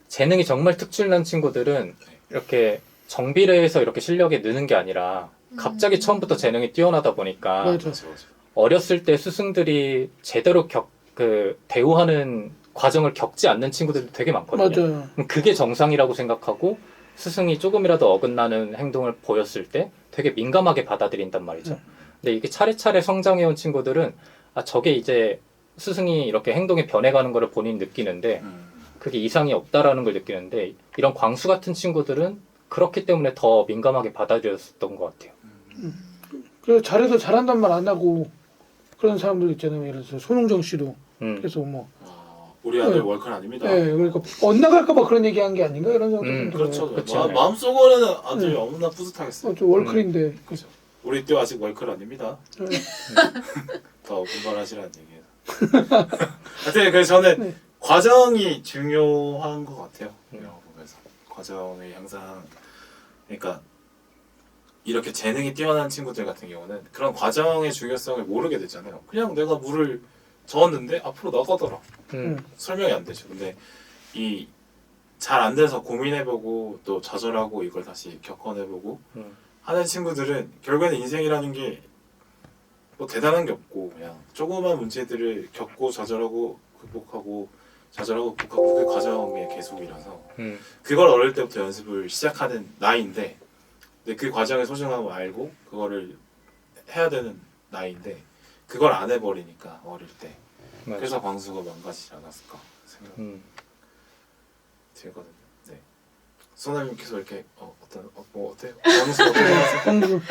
재능이 정말 특출난 친구들은 이렇게 정비례해서 이렇게 실력이 느는 게 아니라 갑자기 처음부터 재능이 뛰어나다 보니까 맞아. 맞아. 어렸을 때 스승들이 제대로 대우하는 과정을 겪지 않는 친구들도 되게 많거든요. 맞아요. 그게 정상이라고 생각하고 스승이 조금이라도 어긋나는 행동을 보였을 때 되게 민감하게 받아들인단 말이죠. 근데 이게 차례차례 성장해온 친구들은 저게 이제 스승이 이렇게 행동이 변해가는 거를 본인이 느끼는데 그게 이상이 없다라는 걸 느끼는데 이런 광수 같은 친구들은 그렇기 때문에 더 민감하게 받아들였었던 것 같아요. 그래서 잘해도 잘한단 말 안 하고 그런 사람들 있잖아요. 예를 들어서 손흥정 씨도 계속 뭐 우리 아들 네. 월클 아닙니다. 네, 그러니까 엇나갈까봐 그런 얘기한 게 아닌가 이런 생각도 좀 들어요. 그렇죠. 그쵸. 마음속으로는 아들이 너무나 뿌듯하겠어요. 저 월클인데. 그죠. 우리 때 아직 월클 아닙니다. 네. 더 분발하시라는 얘기예요. 하여튼 그래서 저는 네. 과정이 중요한 것 같아요. 영화 보면서 과정의 향상. 그러니까 이렇게 재능이 뛰어난 친구들 같은 경우는 그런 과정의 중요성을 모르게 되잖아요. 그냥 내가 물을 저었는데 앞으로 나가더라. 설명이 안 되죠. 근데 이 잘 안 돼서 고민해보고 또 좌절하고 이걸 다시 겪어내보고 하는 친구들은 결국에는 인생이라는 게 뭐 대단한 게 없고 그냥 조그만 문제들을 겪고 좌절하고 극복하고 좌절하고 극복하고 그 과정의 계속이라서 그걸 어릴 때부터 연습을 시작하는 나이인데 근데 그 과정의 소중함을 알고 그거를 해야 되는 나이인데 그걸 안 해버리니까 어릴 때 맞아. 그래서 광수가 망가지지 않았을까 생각 들거든요. 네. 소나님께서 이렇게 뭐 어때요? 광수 어떻게 생각하세요? 광수.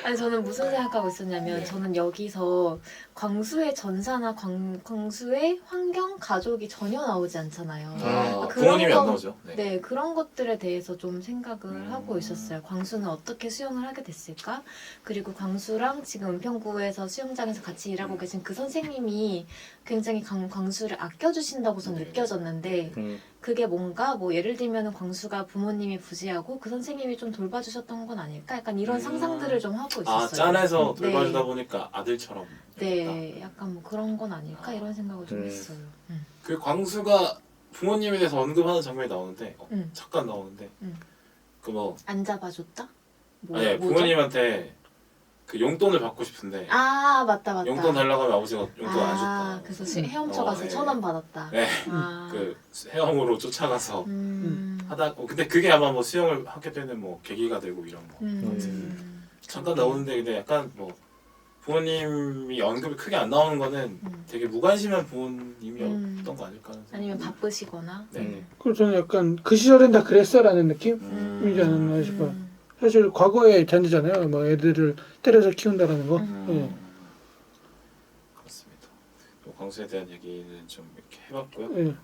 아니 저는 무슨 생각하고 있었냐면 네. 저는 여기서 광수의 전사나 광수의 환경, 가족이 전혀 나오지 않잖아요. 그런 부모님이 안 거- 나오죠. 네, 그런 것들에 대해서 좀 생각을 하고 있었어요. 광수는 어떻게 수영을 하게 됐을까? 그리고 광수랑 지금 은평구에서 수영장에서 같이 일하고 계신 그 선생님이 굉장히 광수를 아껴주신다고 전 네. 느껴졌는데 그게 뭔가 뭐 예를 들면 광수가 부모님이 부재하고 그 선생님이 좀 돌봐주셨던 건 아닐까? 약간 이런 상상들을 좀 하고 있었어요. 짠해서 돌봐주다 네. 보니까 아들처럼. 네, 약간 뭐 그런 건 아닐까? 이런 생각을 좀 했어요. 그 광수가 부모님에 대해서 언급하는 장면이 나오는데 잠깐 나오는데 그 뭐 안 잡아줬다? 아니 뭐죠? 부모님한테 그 용돈을 받고 싶은데 아 맞다. 용돈 달라고 하면 아버지가 용돈 안 줬다. 그래서 헤엄쳐 가서 네. 1,000원 받았다. 네. 아. 그 헤엄으로 쫓아가서 음. 하다 근데 그게 아마 뭐 수영을 하게 되는 뭐 계기가 되고 이런 거 잠깐 나오는데 근데 약간 뭐 부모님이 언급이 크게 안 나오는 거는 되게 무관심한 부모님이었던 거 아닐까 하는 생각. 아니면 바쁘시거나. 네. 그래서 저는 약간 그 시절엔 다 그랬어라는 느낌이지 않았나 싶어요. 사실 과거의 잔재잖아요. 뭐 애들을 때려서 키운다라는 거. 예. 그렇습니다. 또 광수에 대한 얘기는 좀 이렇게 해봤고요. 예.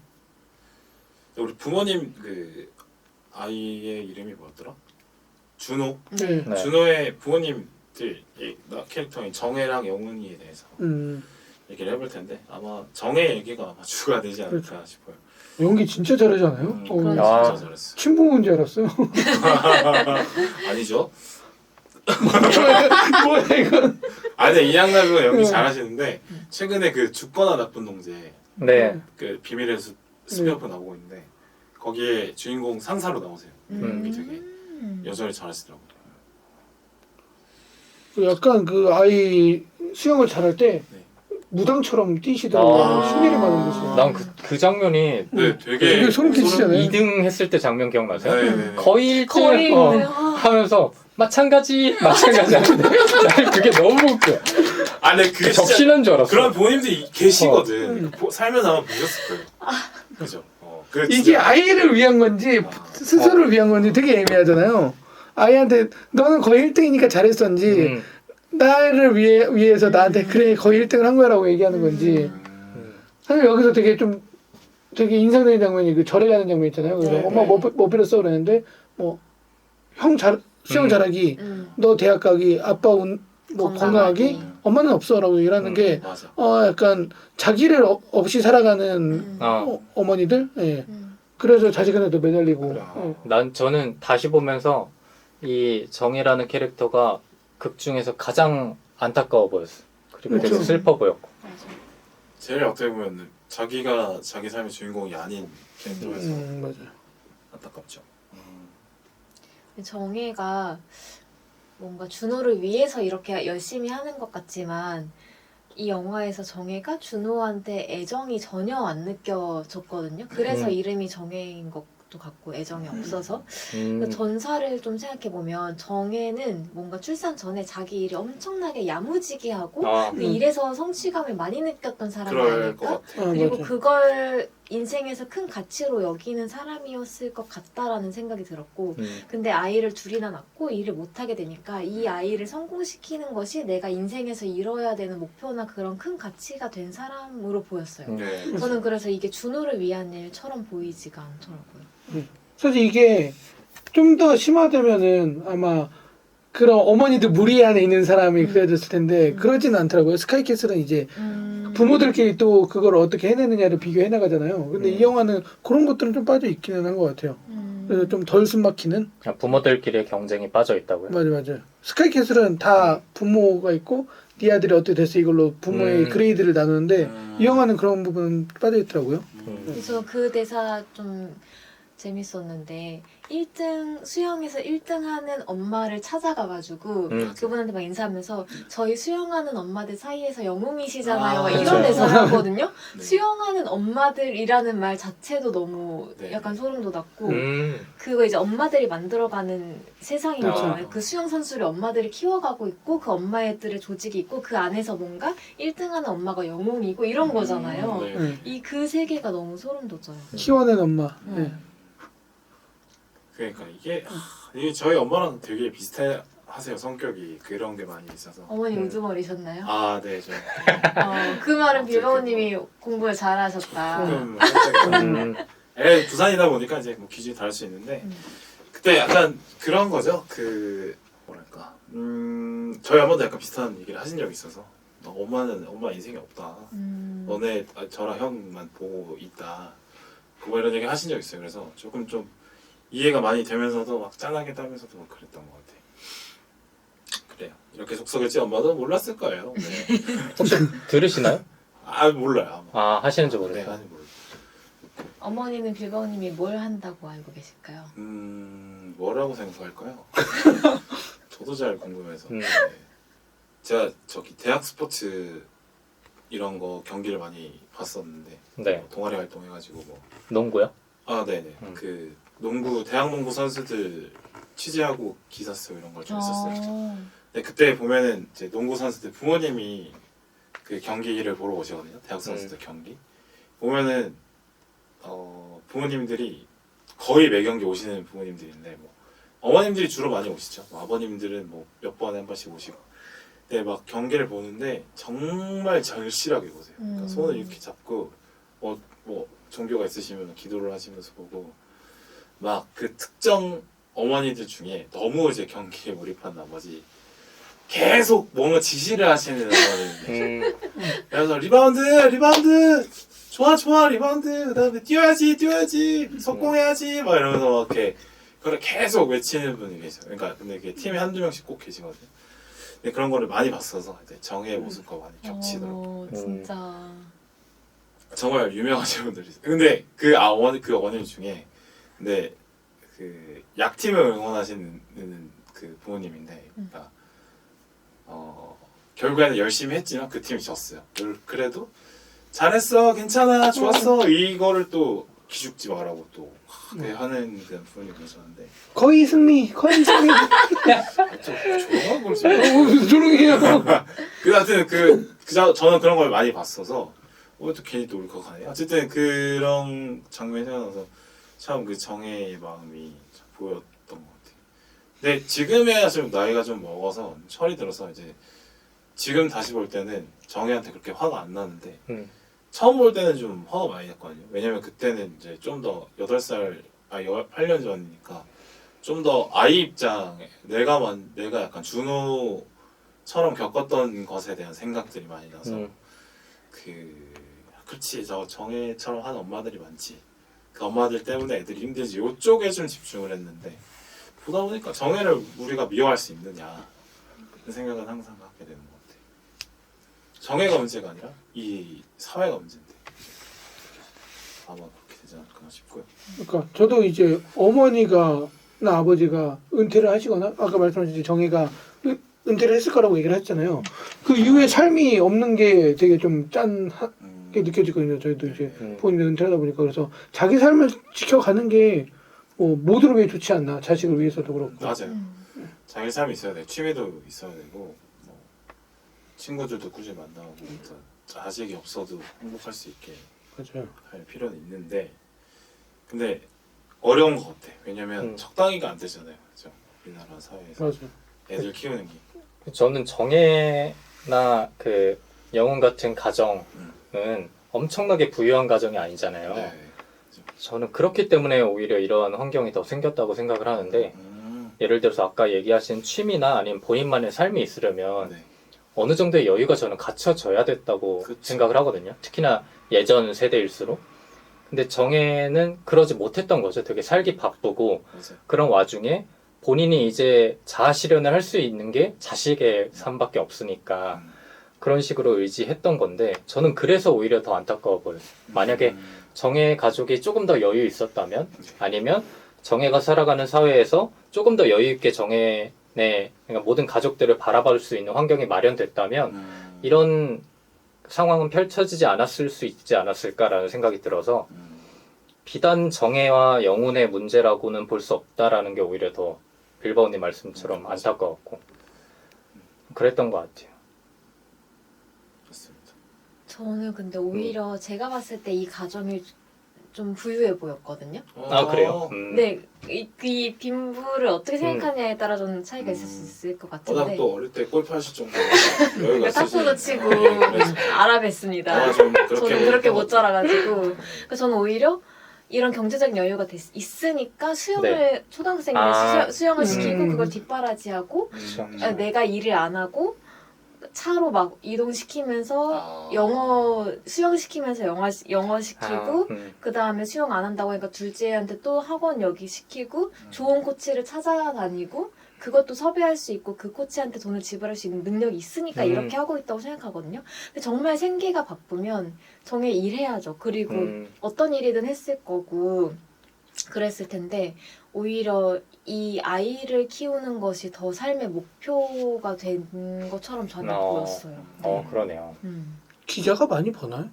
우리 부모님 그 아이의 이름이 뭐였더라? 준호. 네. 네. 준호의 부모님들 캐릭터인 정혜랑 영훈이에 대해서 얘기를 해볼 텐데 아마 정혜 얘기가 아마 주가 되지 않을까 그렇죠. 싶어요. 연기 진짜 잘하잖아요. 그렇죠. 아. 진짜 잘했어. 친부모인 줄 알았어요. 아니죠? 뭐야 이건? 아니 근데 이양락은 연기 잘하시는데 최근에 그 죽거나 나쁜 동재 네. 그 비밀의 숲 스피어프 나오고 있는데 거기에 주인공 상사로 나오세요. 연기 되게 여전히 잘하시더라고요. 그 약간 그 아이 수영을 잘할 때 네. 무당처럼 뛰시더라고요. 아. 신뢰를 받은 듯이. 난 그 장면이 네, 되게 되게 소름 끼치잖아요. 2등 했을 때 장면 기억나세요? 네. 거의 1등 거의 하면서 마찬가지 하는데 나는 그게 너무 웃겨. 아, 근데 그게 진짜 접신한 줄 알았어. 그런 부모님들이 계시거든. 살면서 아마 보셨을 거예요. 그죠? 그래, 이게 진짜- 아이를 위한 건지 스스로를 위한 건지 되게 애매하잖아요. 아이한테 너는 거의 1등이니까 잘했었는지 나를 위해서 나한테 그래 거의 1등을 한 거라고 얘기하는 건지 사실 여기서 되게 인상적인 장면이 그 절에 가는 장면 있잖아요. 그래서 네, 엄마 네. 뭐 빌었어 그랬는데 뭐 형 수영 잘하기 음. 너 대학 가기 아빠 뭐 건강하기 엄마는 없어라고 얘기하는 게 맞아. 약간 자기를 없이 살아가는 음. 어머니들 예. 음. 그래서 자식한테도 매달리고 그래. 저는 다시 보면서 이 정이라는 캐릭터가 극 중에서 가장 안타까워 보였어. 그리고 되게 그렇죠. 슬퍼 보였고. 맞아. 제일 어떻게 보면 자기가 자기 삶의 주인공이 아닌 캐릭터에서 맞아요. 안타깝죠. 정혜가 뭔가 준호를 위해서 이렇게 열심히 하는 것 같지만 이 영화에서 정혜가 준호한테 애정이 전혀 안 느껴졌거든요. 그래서 이름이 정혜인 것도 같고 애정이 없어서 그 전사를 좀 생각해 보면 정혜는 뭔가 출산 전에 자기 일이 엄청나게 야무지게 하고 그 일에서 성취감을 많이 느꼈던 사람이 그럴 것 아닐까? 같아. 그리고 맞아. 그걸 인생에서 큰 가치로 여기는 사람이었을 것 같다라는 생각이 들었고 근데 아이를 둘이나 낳고 일을 못하게 되니까 이 아이를 성공시키는 것이 내가 인생에서 이뤄야 되는 목표나 그런 큰 가치가 된 사람으로 보였어요. 네. 저는 그래서 이게 준호를 위한 일처럼 보이지가 않더라고요. 사실 이게 좀 더 심화되면은 아마 그런 어머니들 무리 안에 있는 사람이 그려졌을 텐데 그러지는 않더라고요. 스카이캐슬은 이제 부모들끼리 또 그걸 어떻게 해내느냐를 비교해 나가잖아요. 근데 이 영화는 그런 것들은 좀 빠져 있기는 한 것 같아요. 그래서 좀 덜 숨막히는. 그냥 부모들끼리의 경쟁이 빠져 있다고요. 맞아요. 스카이캐슬은 다 부모가 있고 네 아들이 어떻게 됐어 이걸로 부모의 그레이드를 나누는데 이 영화는 그런 부분은 빠져 있더라고요. 그래서 그 대사 좀 재밌었는데 1등 수영에서 1등하는 엄마를 찾아가가지고 그분한테 막 인사하면서 저희 수영하는 엄마들 사이에서 영웅이시잖아요. 막 이런 그렇죠. 대사를 하거든요. 네. 수영하는 엄마들이라는 말 자체도 너무 네. 약간 소름 돋았고 그거 이제 엄마들이 만들어가는 세상인 그렇죠. 거예요. 그 수영 선수를 엄마들이 키워가고 있고 그 엄마들의 조직이 있고 그 안에서 뭔가 1등하는 엄마가 영웅이고 이런 거잖아요. 네. 이 그 세계가 너무 소름 돋아요. 키워낸 엄마. 네. 그러니까 이게 저희 엄마랑 되게 비슷하세요. 성격이 그런 게 많이 있어서. 어머니 우두머리셨나요? 아, 네, 저 그 말은 빌바오님이 공부를 잘하셨다. 조금 살짝 부산이다 보니까 이제 뭐 기준이 다를 수 있는데 그때 약간 그런 거죠. 그 뭐랄까, 저희 엄마도 약간 비슷한 얘기를 하신 적이 있어서 엄마는 엄마 인생이 없다. 너네 저랑 형만 보고 있다. 뭐 이런 얘기 하신 적 있어요. 그래서 조금 좀 이해가 많이 되면서도 막 짠하게 따면서도 막 그랬던 것 같아요. 그래요. 이렇게 속썩일지 엄마도 몰랐을 거예요. 네. 혹시 들으시나요? 아, 몰라요. 아마. 하시는지 네, 모르겠어요. 아니 몰라요. 어머니는 빌바오님이 뭘 한다고 알고 계실까요? 뭐라고 생각할까요? 저도 잘 궁금해서. 음. 네. 제가 저기 대학 스포츠 이런 거 경기를 많이 봤었는데 네. 뭐 동아리 활동해가지고 뭐. 농구요? 아, 네네. 그 농구 대학 농구 선수들 취재하고 기사 쓰고 이런 걸 좀 했었어요. 근데 그때 보면은 이제 농구 선수들 부모님이 그 경기를 보러 오시거든요. 대학 선수들 경기 보면은 부모님들이 거의 매 경기 오시는 부모님들인데 뭐 어머님들이 주로 많이 오시죠. 뭐 아버님들은 뭐 몇 번에 한 번씩 오시고. 근데 막 경기를 보는데 정말 절실하게 보세요. 그러니까 손을 이렇게 잡고 뭐 종교가 있으시면 기도를 하시면서 보고 막 그 특정 어머니들 중에 너무 이제 경기에 몰입한 나머지 계속 뭔가 지시를 하시는 어머니들. 그래서 리바운드 좋아 리바운드 그다음에 뛰어야지 성공해야지 막 이러면서 막 이렇게 그걸 계속 외치는 분이 계세요. 그러니까 근데 그게 팀에 한두 명씩 꼭 계시거든요. 근데 그런 거를 많이 봤어서 이제 정의 모습과 많이 겹치더라고요. 진짜. 정말 유명하신 분들이 있어요. 근데 그 어머님 중에 근데 그 약팀을 응원하시는 그 부모님인데 그러니까 결국에는 열심히 했지만 그 팀이 졌어요. 그래도 잘했어, 괜찮아, 좋았어 이거를 또 기죽지 말라고 또 하는 그런 분이 계셨는데 거의 승리. 조용한 걸 좀. 조용히 해요. 하여튼 저는 그런 걸 많이 봤어서 또 괜히 또 울컥하네. 어쨌든 그런 장면이 생각나서 참 그 정혜의 마음이 참 보였던 것 같아요. 근데 지금에야 좀 나이가 좀 먹어서 철이 들어서 이제 지금 다시 볼 때는 정혜한테 그렇게 화가 안 나는데 처음 볼 때는 좀 화가 많이 났거든요. 왜냐면 그때는 이제 좀 더 8살, 8년 전이니까 좀 더 아이 입장에 내가 약간 준호처럼 겪었던 것에 대한 생각들이 많이 나서 그렇지 저 정혜처럼 하는 엄마들이 많지. 그 엄마들 때문에 애들이 힘들지. 이쪽에 좀 집중을 했는데 보다 보니까 정혜를 우리가 미워할 수 있느냐 그 생각은 항상 갖게 되는 것 같아요. 정혜가 문제가 아니라 이 사회가 문제인데 아마 그렇게 되지 않을까 싶고요. 그러니까 저도 이제 어머니가 나 아버지가 은퇴를 하시거나 아까 말씀하신 정혜가 은퇴를 했을 거라고 얘기를 했잖아요. 그 이후에 삶이 없는 게 되게 좀 짠하게 느껴지거든요. 저희도 이제 부모님이 은퇴하다 보니까 그래서 자기 삶을 지켜가는 게 모두를 위해 좋지 않나. 자식을 위해서도 그렇고. 맞아요. 자기 삶이 있어야 돼. 취미도 있어야 되고 뭐 친구들도 꾸준히 만나고 자식이 없어도 행복할 수 있게 맞아요. 할 필요는 있는데 근데 어려운 것 같아. 왜냐면 적당히가 안 되잖아요. 그렇죠? 우리나라 사회에서 맞아요. 애들 키우는 게. 저는 정혜나 그 영훈 같은 가정은 엄청나게 부유한 가정이 아니잖아요. 네. 저는 그렇기 때문에 오히려 이러한 환경이 더 생겼다고 생각을 하는데 예를 들어서 아까 얘기하신 취미나 아니면 본인만의 삶이 있으려면 네. 어느 정도의 여유가 저는 갖춰져야 됐다고 그치. 생각을 하거든요. 특히나 예전 세대일수록. 근데 정혜는 그러지 못했던 거죠. 되게 살기 바쁘고 맞아요. 그런 와중에 본인이 이제 자아 실현을 할 수 있는 게 자식의 삶밖에 없으니까 그런 식으로 의지했던 건데 저는 그래서 오히려 더 안타까워 보였어요. 만약에 정혜 가족이 조금 더 여유 있었다면 아니면 정혜가 살아가는 사회에서 조금 더 여유 있게 정혜의 그러니까 모든 가족들을 바라볼 수 있는 환경이 마련됐다면 이런 상황은 펼쳐지지 않았을 수 있지 않았을까라는 생각이 들어서 비단 정혜와 영훈의 문제라고는 볼 수 없다라는 게 오히려 더 빌바오님 말씀처럼 안타까웠고 그랬던 것 같아요. 맞습니다. 저는 근데 오히려 제가 봤을 때 이 가정이 좀 부유해 보였거든요. 아 그래요? 근데 이 빈부를 어떻게 생각하냐에 따라 좀 차이가 있을 수 있을 것 워낙 같은데. 또 어릴 때 골프 하실 정도로 여유가 탁구도 있으시니까. 치고 알아뵀습니다. 좀 저는 그렇게 못 자라가지고 그래서 저는 오히려 이런 경제적 여유가 있으니까 수영을 초등학생인데 수영을 시키고 그걸 뒷바라지하고 그렇죠. 내가 일을 안 하고 차로 막 이동시키면서 영어 수영 시키면서 영어 시키고 그 다음에 수영 안 한다고 하니까 둘째한테 또 학원 여기 시키고 좋은 코치를 찾아다니고 그것도 섭외할 수 있고 그 코치한테 돈을 지불할 수 있는 능력이 있으니까 이렇게 하고 있다고 생각하거든요. 근데 정말 생계가 바쁘면 정해 일해야죠. 그리고 어떤 일이든 했을 거고 그랬을 텐데 오히려 이 아이를 키우는 것이 더 삶의 목표가 된 것처럼 저는 보였어요. 그러네요. 기자가 많이 버나요?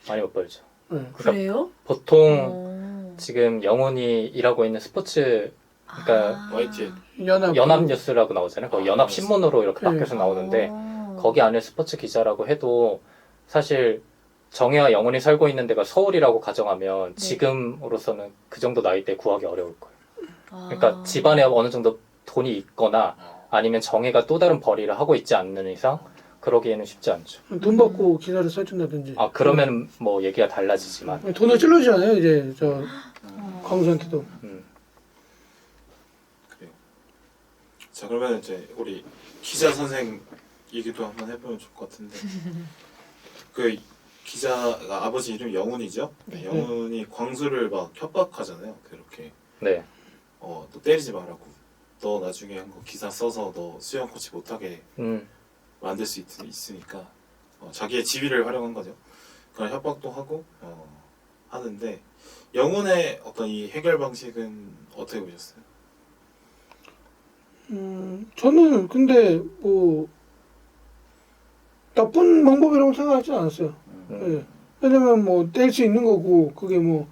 많이 못 벌죠. 네. 그래요? 보통 지금 영훈이 일하고 있는 스포츠 그러니까 YTN. 연합뉴스라고 나오잖아요. 거기 연합신문으로 이렇게 바뀌어서 나오는데 거기 안에 스포츠 기자라고 해도 사실 정혜와 영훈이 살고 있는 데가 서울이라고 가정하면 지금으로서는 그 정도 나이대 구하기 어려울 거예요. 그러니까 집안에 어느 정도 돈이 있거나 아니면 정혜가 또 다른 벌이를 하고 있지 않는 이상 그러기에는 쉽지 않죠. 돈 받고 기사를 써준다든지. 그러면 뭐 얘기가 달라지지만 돈을 찔러주잖아요. 이제 저 광수한테도. 그래요. 자 그러면 이제 우리 기자 선생 얘기도 한번 해보면 좋을 것 같은데 그 기자가 아버지 이름 영훈이죠? 네. 영훈이 광수를 막 협박하잖아요. 그렇게 네. 또 때리지 말라고. 너 나중에 한 거 기사 써서 너 수영 코치 못하게 만들 수 있으니까 자기의 지위를 활용한 거죠. 그런 협박도 하고 하는데 영훈의 어떤 이 해결 방식은 어떻게 보셨어요? 저는 근데 뭐 나쁜 방법이라고 생각하지 않았어요. 음. 예. 왜냐면 뭐 뗄 수 있는 거고 그게 뭐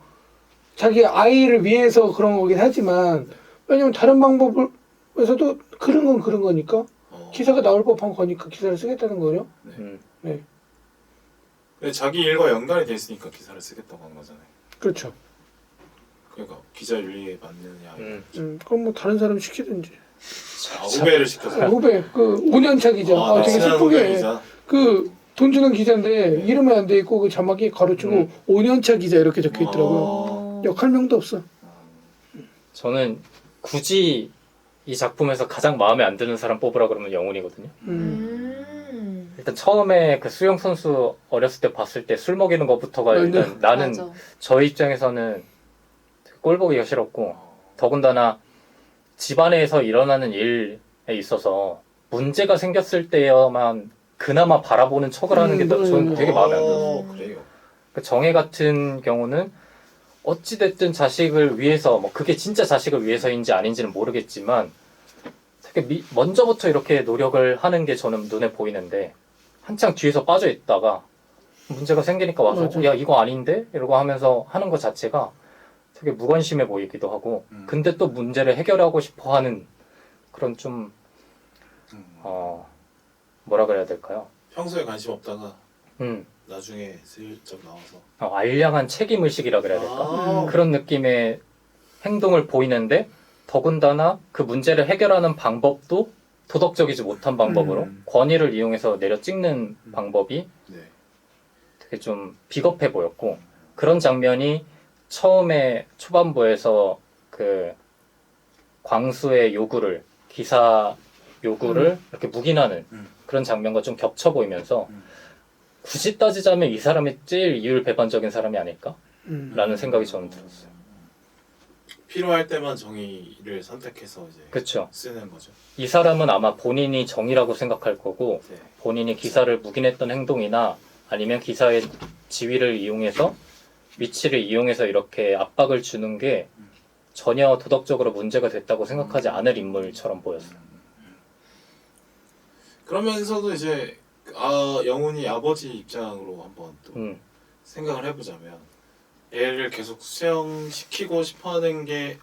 자기 아이를 위해서 그런 거긴 하지만 왜냐면 다른 방법에서도 그런 건 그런 거니까 기사가 나올 법한 거니까 기사를 쓰겠다는 거죠. 음. 근데 자기 일과 연관이 돼 있으니까 기사를 쓰겠다고 하는 거잖아요. 그렇죠. 그러니까 기자 윤리에 맞느냐. 그럼 뭐 다른 사람 시키든지. 후배를 시켜서. 후배 그 5년차 기자. 되게 친한 후배 슬프게 기자. 그 돈 주는 기자인데 이름이 안 돼 있고 그 자막이 가로치고 5년차 기자 이렇게 적혀 있더라고요. 역할명도 없어. 저는 굳이 이 작품에서 가장 마음에 안 드는 사람 뽑으라 그러면 영훈이거든요. 일단 처음에 그 수영 선수 어렸을 때 봤을 때 술 먹이는 것부터가 일단 나는 맞아. 저 입장에서는 꼴 보기가 싫었고 더군다나 집안에서 일어나는 일에 있어서 문제가 생겼을 때야만 그나마 바라보는 척을 하는 게 저는 되게 마음에 안 들어요. 그래요. 그 정혜 같은 경우는 어찌됐든 자식을 위해서 뭐 그게 진짜 자식을 위해서인지 아닌지는 모르겠지만 되게 먼저부터 이렇게 노력을 하는 게 저는 눈에 보이는데 한창 뒤에서 빠져 있다가 문제가 생기니까 와서 맞아. 야 이거 아닌데? 이러고 하면서 하는 것 자체가 되게 무관심해 보이기도 하고 근데 또 문제를 해결하고 싶어 하는 그런 좀 뭐라 그래야 될까요? 평소에 관심 없다가 음, 나중에 슬쩍 나와서. 알량한 책임의식이라 그래야 될까? 아, 그런 느낌의 행동을 보이는데 더군다나 그 문제를 해결하는 방법도 도덕적이지 못한 방법으로 권위를 이용해서 내려 찍는 방법이 네. 되게 좀 비겁해 보였고 그런 장면이 처음에 초반부에서 그 광수의 요구를 기사 요구를 이렇게 묵인하는 그런 장면과 좀 겹쳐 보이면서 굳이 따지자면 이 사람이 제일 이율배반적인 사람이 아닐까라는 생각이 저는 들었어요. 필요할 때만 정의를 선택해서 이제 그렇죠. 쓰는 거죠. 이 사람은 아마 본인이 정의라고 생각할 거고 네. 본인이 기사를 묵인했던 행동이나 아니면 기사의 지위를 이용해서 위치를 이용해서 이렇게 압박을 주는 게 전혀 도덕적으로 문제가 됐다고 생각하지 않을 인물처럼 보였어요. 그러면서도 이제 영훈이 아버지 입장으로 한번 또 생각을 해보자면 애를 계속 수영시키고 싶어하는 게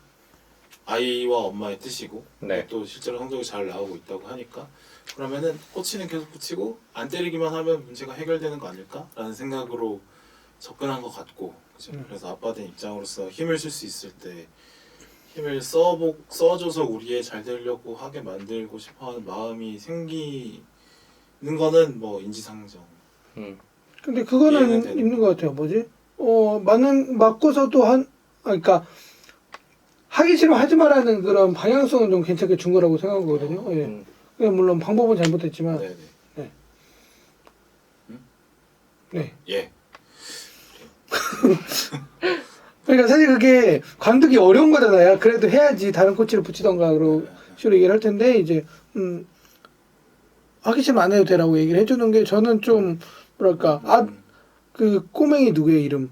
아이와 엄마의 뜻이고 네. 또 실제로 성적이 잘 나오고 있다고 하니까 그러면은 코치는 계속 붙이고 안 때리기만 하면 문제가 해결되는 거 아닐까라는 생각으로 접근한 것 같고 그죠? 그래서 아빠 된 입장으로서 힘을 쓸 수 있을 때 힘을 써줘서 우리 애 잘 되려고 하게 만들고 싶어하는 마음이 생기는 거는 뭐 인지상정. 근데 그거는 이해는 되는 있는 것 같아요. 뭐지? 맞고서도 그러니까 하기 싫으면 하지 말라는 그런 방향성은 좀 괜찮게 준 거라고 생각하거든요. 예. 물론 방법은 잘못했지만. 네네. 네. 네. 예. 그러니까 사실 그게 관두기 어려운 거잖아요. 그래도 해야지 다른 코치를 붙이던가 그런 식으로 얘기를 할 텐데 이제 하기 싫으면 안 해도 되라고 얘기를 해주는 게 저는 좀 뭐랄까 그 꼬맹이 누구의 이름?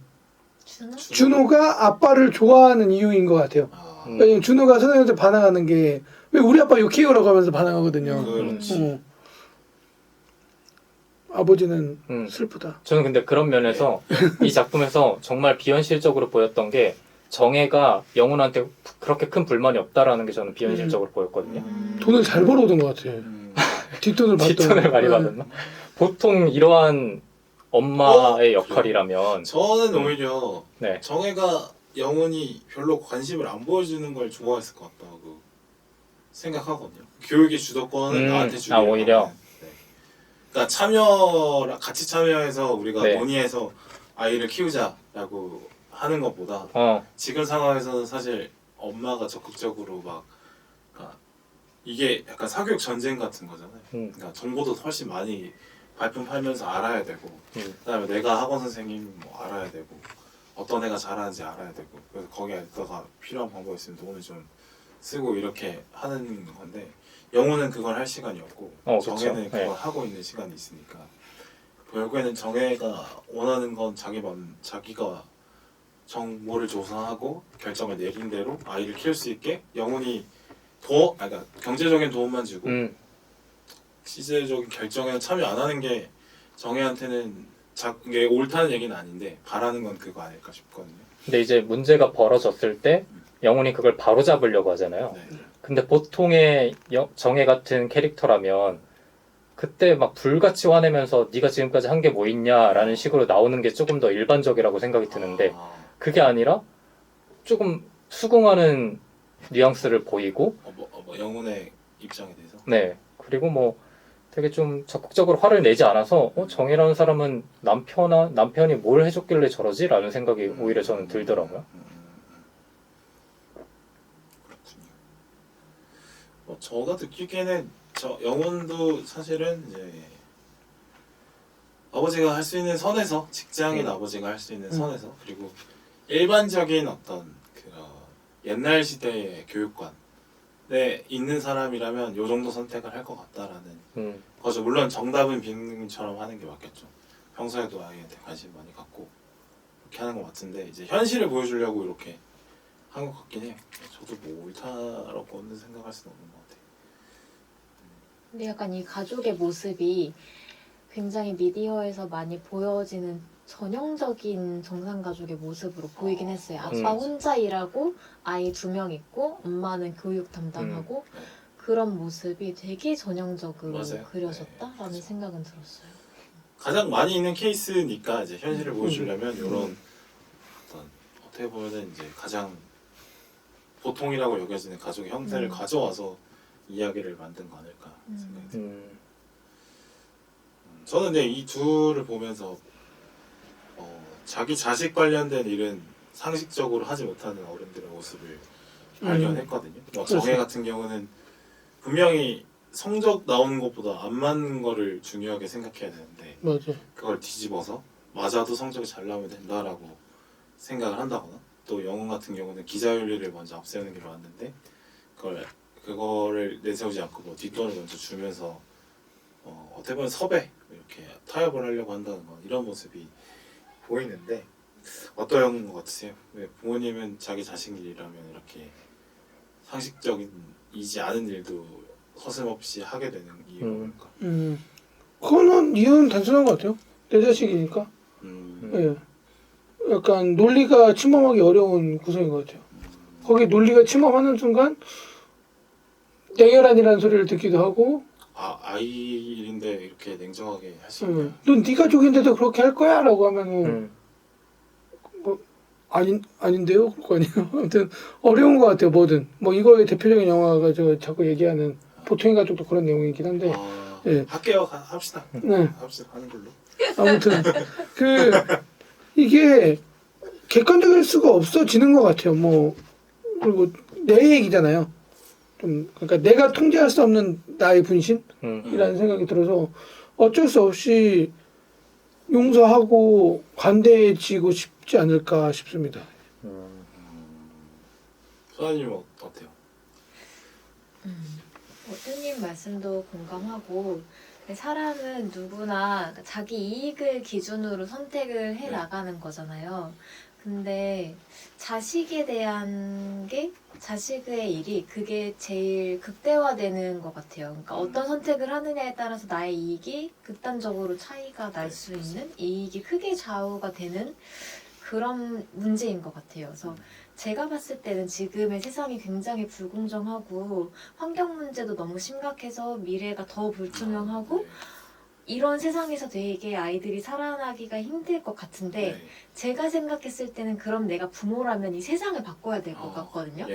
준호가 아빠를 좋아하는 이유인 것 같아요. 왜냐면 준호가 선생님한테 반항하는 게 왜 우리 아빠 욕해요라고 하면서 반항하거든요. 그렇지. 아버지는 슬프다. 저는 근데 그런 면에서 이 작품에서 정말 비현실적으로 보였던 게 정혜가 영훈한테 그렇게 큰 불만이 없다라는 게 저는 비현실적으로 보였거든요. 돈을 잘 벌어오던 것 같아. 뒷돈을 받던. 뒷돈을 많이 받았나? 보통 이러한 엄마의 역할이라면 저는 오히려 네. 정혜가 영훈이 별로 관심을 안 보여주는 걸 좋아했을 것 같다고 생각하거든요. 교육의 주도권은 나한테 주기로 오히려? 네. 그러니까 같이 참여해서 우리가 네. 논의해서 아이를 키우자라고 하는 것보다 지금 상황에서는 사실 엄마가 적극적으로 막 그러니까 이게 약간 사교육 전쟁 같은 거잖아요. 그러니까 정보도 훨씬 많이 발품 팔면서 알아야 되고 그다음에 내가 학원 선생님 뭐 알아야 되고 어떤 애가 잘하는지 알아야 되고 그래서 거기에다가 필요한 방법이 있으면 돈을 좀 쓰고 이렇게 하는 건데 영훈은 그걸 할 시간이 없고 정혜는 그걸 하고 있는 시간이 있으니까 결국에는 정혜가 원하는 건 자기가 정보를 조사하고 결정을 내린 대로 아이를 키울 수 있게 영훈이 그러니까 경제적인 도움만 주고 실제적인 결정에는 참여 안 하는 게 정혜한테는 이게 옳다는 얘기는 아닌데 바라는 건 그거 아닐까 싶거든요. 근데 이제 문제가 벌어졌을 때 영훈이 그걸 바로 잡으려고 하잖아요. 네. 근데 보통의 정혜 같은 캐릭터라면 그때 막 불같이 화내면서 네가 지금까지 한 게 뭐 있냐라는 식으로 나오는 게 조금 더 일반적이라고 생각이 드는데 그게 아니라 조금 수긍하는 뉘앙스를 보이고 영훈의 입장에 대해서 네 그리고 뭐 되게 좀 적극적으로 화를 내지 않아서 정혜라는 사람은 남편이 뭘 해줬길래 저러지? 라는 생각이 오히려 저는 들더라고요. 그렇군요. 저가 느끼기에는 영훈도 사실은 이제 아버지가 할 수 있는 선에서 직장인 아버지가 할 수 있는 선에서 그리고 일반적인 어떤 옛날 시대의 교육관에 있는 사람이라면 요 정도 선택을 할 것 같다라는 거죠. 물론 정답은 빈님처럼 하는 게 맞겠죠. 평소에도 아이한테 관심 많이 갖고 그렇게 하는 것 같은데 이제 현실을 보여주려고 이렇게 한 것 같긴 해요. 저도 뭐 옳다라고는 생각할 수는 없는 것 같아요. 근데 약간 이 가족의 모습이 굉장히 미디어에서 많이 보여지는 전형적인 정상가족의 모습으로 보이긴 했어요. 아빠 혼자 일하고 아이 2명 있고 엄마는 교육 담당하고 그런 모습이 되게 전형적으로 맞아요. 그려졌다라는 네, 생각은 들었어요. 가장 많이 있는 케이스니까 이제 현실을 보여주려면 이런 어떤 어떻게 보면은 이제 가장 보통이라고 여겨지는 가족의 형태를 가져와서 이야기를 만든 거 아닐까 생각이 듭니다. 저는 근데 이 둘을 보면서 자기 자식 관련된 일은 상식적으로 하지 못하는 어른들의 모습을 발견했거든요. 정혜 같은 경우는 분명히 성적 나오는 것보다 안 맞는 거를 중요하게 생각해야 되는데 맞아. 그걸 뒤집어서 맞아도 성적이 잘 나오면 된다라고 생각을 한다거나 또 영훈 같은 경우는 기자윤리를 먼저 앞세우는 게 맞는데 그거를 내세우지 않고 뭐 뒷돈을 먼저 주면서 어떻게 보면 섭외 이렇게 타협을 하려고 한다는 건 이런 모습이 보이는데 어떤 것 같으세요? 왜 부모님은 자기 자식 일이라면 이렇게 상식적이지 않은 일도 서슴없이 하게 되는 이유가 뭘까? 그거는 이유는 단순한 것 같아요. 내 자식이니까. 예. 약간 논리가 침범하기 어려운 구성인 것 같아요. 거기 논리가 침범하는 순간 냉혈한이라는 소리를 듣기도 하고 아이 일인데 이렇게 냉정하게 할 수 있냐? 넌 네 가족인데도 그렇게 할 거야? 라고 하면은 뭐 아닌데요? 그럴 거 아니에요. 아무튼 어려운 것 같아요. 뭐든 뭐 이거의 대표적인 영화가 저 자꾸 얘기하는 보통의 가족도 그런 내용이긴 한데 예. 할게요. 합시다. 네. 합시다. 하는 걸로. 아무튼 이게 객관적일 수가 없어지는 것 같아요. 뭐 그리고 내 얘기잖아요. 좀 그러니까 내가 통제할 수 없는 나의 분신이라는 생각이 들어서 어쩔 수 없이 용서하고 관대해지고 싶지 않을까 싶습니다. 소아님은 어때요? 오뚜님 말씀도 공감하고 사람은 누구나 자기 이익을 기준으로 선택을 해 나가는 거잖아요. 근데 자식에 대한 게 자식의 일이 그게 제일 극대화되는 것 같아요. 그러니까 어떤 선택을 하느냐에 따라서 나의 이익이 극단적으로 차이가 날 수 있는 이익이 크게 좌우가 되는 그런 문제인 것 같아요. 그래서 제가 봤을 때는 지금의 세상이 굉장히 불공정하고 환경 문제도 너무 심각해서 미래가 더 불투명하고 이런 세상에서 되게 아이들이 살아나기가 힘들 것 같은데 제가 생각했을 때는 그럼 내가 부모라면 이 세상을 바꿔야 될 것 같거든요.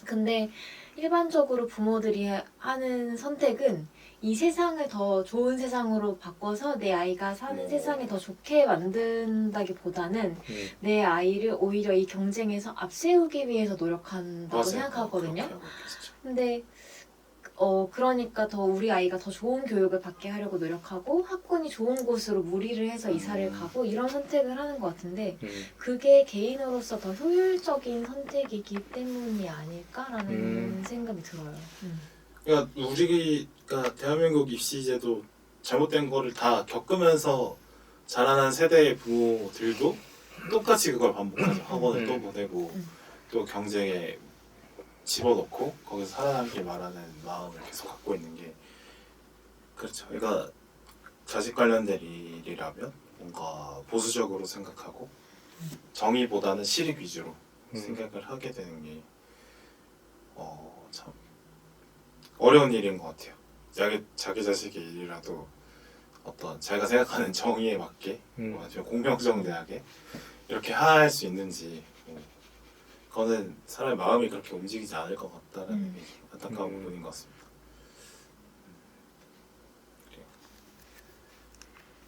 근데 일반적으로 부모들이 하는 선택은 이 세상을 더 좋은 세상으로 바꿔서 내 아이가 사는 세상을 더 좋게 만든다기보다는 내 아이를 오히려 이 경쟁에서 앞세우기 위해서 노력한다고 생각하거든요. 근데 그러니까 더 우리 아이가 더 좋은 교육을 받게 하려고 노력하고 학군이 좋은 곳으로 무리를 해서 이사를 가고 이런 선택을 하는 것 같은데 그게 개인으로서 더 효율적인 선택이기 때문이 아닐까라는 생각이 들어요. 그러니까 우리가 대한민국 입시제도 잘못된 거를 다 겪으면서 자라난 세대의 부모들도 똑같이 그걸 반복하죠. 학원을 또 보내고 또 경쟁에 집어넣고 거기서 살아남길 말하는 마음을 계속 갖고 있는 게 그렇죠. 그러니까 자식 관련된 일이라면 뭔가 보수적으로 생각하고 정의보다는 실익 위주로 생각을 하게 되는 게 참 어려운 일인 것 같아요. 자기 자식의 일이라도 어떤 자기가 생각하는 정의에 맞게 아니면 공평정대하게 이렇게 할 수 있는지 그거는 사람의 마음이 그렇게 움직이지 않을 것 같다는 게 안타까운 부분인 것 같습니다.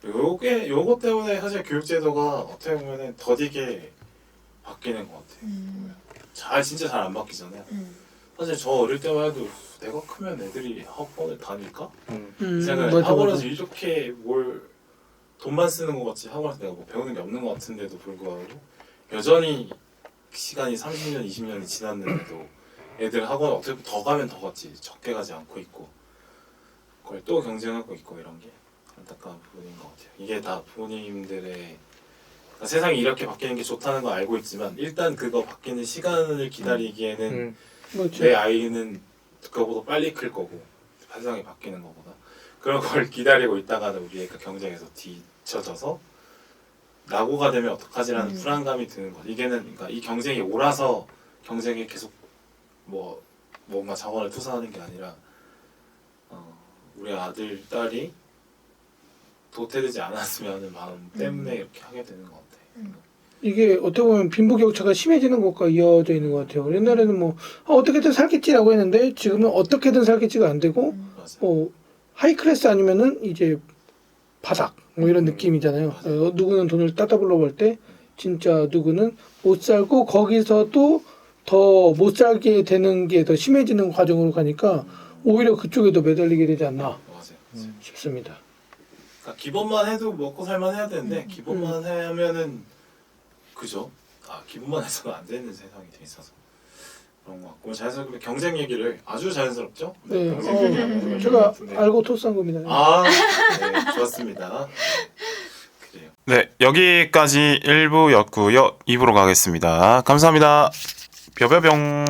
요거 때문에 사실 교육제도가 어떻게 보면은 더디게 바뀌는 것 같아요. 진짜 잘 안 바뀌잖아요. 사실 저 어릴 때만 해도 내가 크면 애들이 학원을 다닐까? 이 생각을 맞아, 학원에서 맞아. 이렇게 뭘 돈만 쓰는 것 같지 학원에서 내가 뭐 배우는 게 없는 것 같은데도 불구하고 여전히 시간이 30년, 20년이 지났는데도 애들 학원 어떻게 더 가면 더 갔지 적게 가지 않고 있고 그걸 또 경쟁하고 있고 이런 게 안타까운 부분인 것 같아요. 이게 다 부모님들의 그러니까 세상이 이렇게 바뀌는 게 좋다는 걸 알고 있지만 일단 그거 바뀌는 시간을 기다리기에는 그렇죠. 내 아이는 그거보다 빨리 클 거고 세상이 바뀌는 것보다 그런 걸 기다리고 있다가는 우리 애가 경쟁에서 뒤쳐져서 낙오가 되면 어떡하지라는 불안감이 드는 거. 이게는 그러니까 이 경쟁이 옳아서 경쟁에 계속 뭔가 자원을 투자하는 게 아니라 우리 아들 딸이 도태되지 않았으면 하는 마음 때문에 이렇게 하게 되는 것 같아. 이게 어떻게 보면 빈부격차가 심해지는 것과 이어져 있는 것 같아요. 옛날에는 뭐 어떻게든 살겠지라고 했는데 지금은 어떻게든 살겠지가 안 되고 맞아요. 하이 클래스 아니면은 이제 바닥 뭐 이런 느낌이잖아요. 누구는 돈을 따따블로 벌 때 진짜 누구는 못 살고 거기서 또 더 못 살게 되는 게 더 심해지는 과정으로 가니까 오히려 그쪽에 더 매달리게 되지 않나 맞아요. 싶습니다. 그러니까 기본만 해도 먹고 살만 해야 되는데 기본만 하면은 그죠? 기본만 해서는 안 되는 세상이 돼 있어서 그런 것 같고 자연스럽게 경쟁 얘기를 아주 자연스럽죠? 네, 경쟁 얘기를 제가 네. 알고 토스한 겁니다. 네, 좋았습니다. 그래요. 네, 여기까지 1부였고요. 2부로 가겠습니다. 감사합니다. 벼벼병.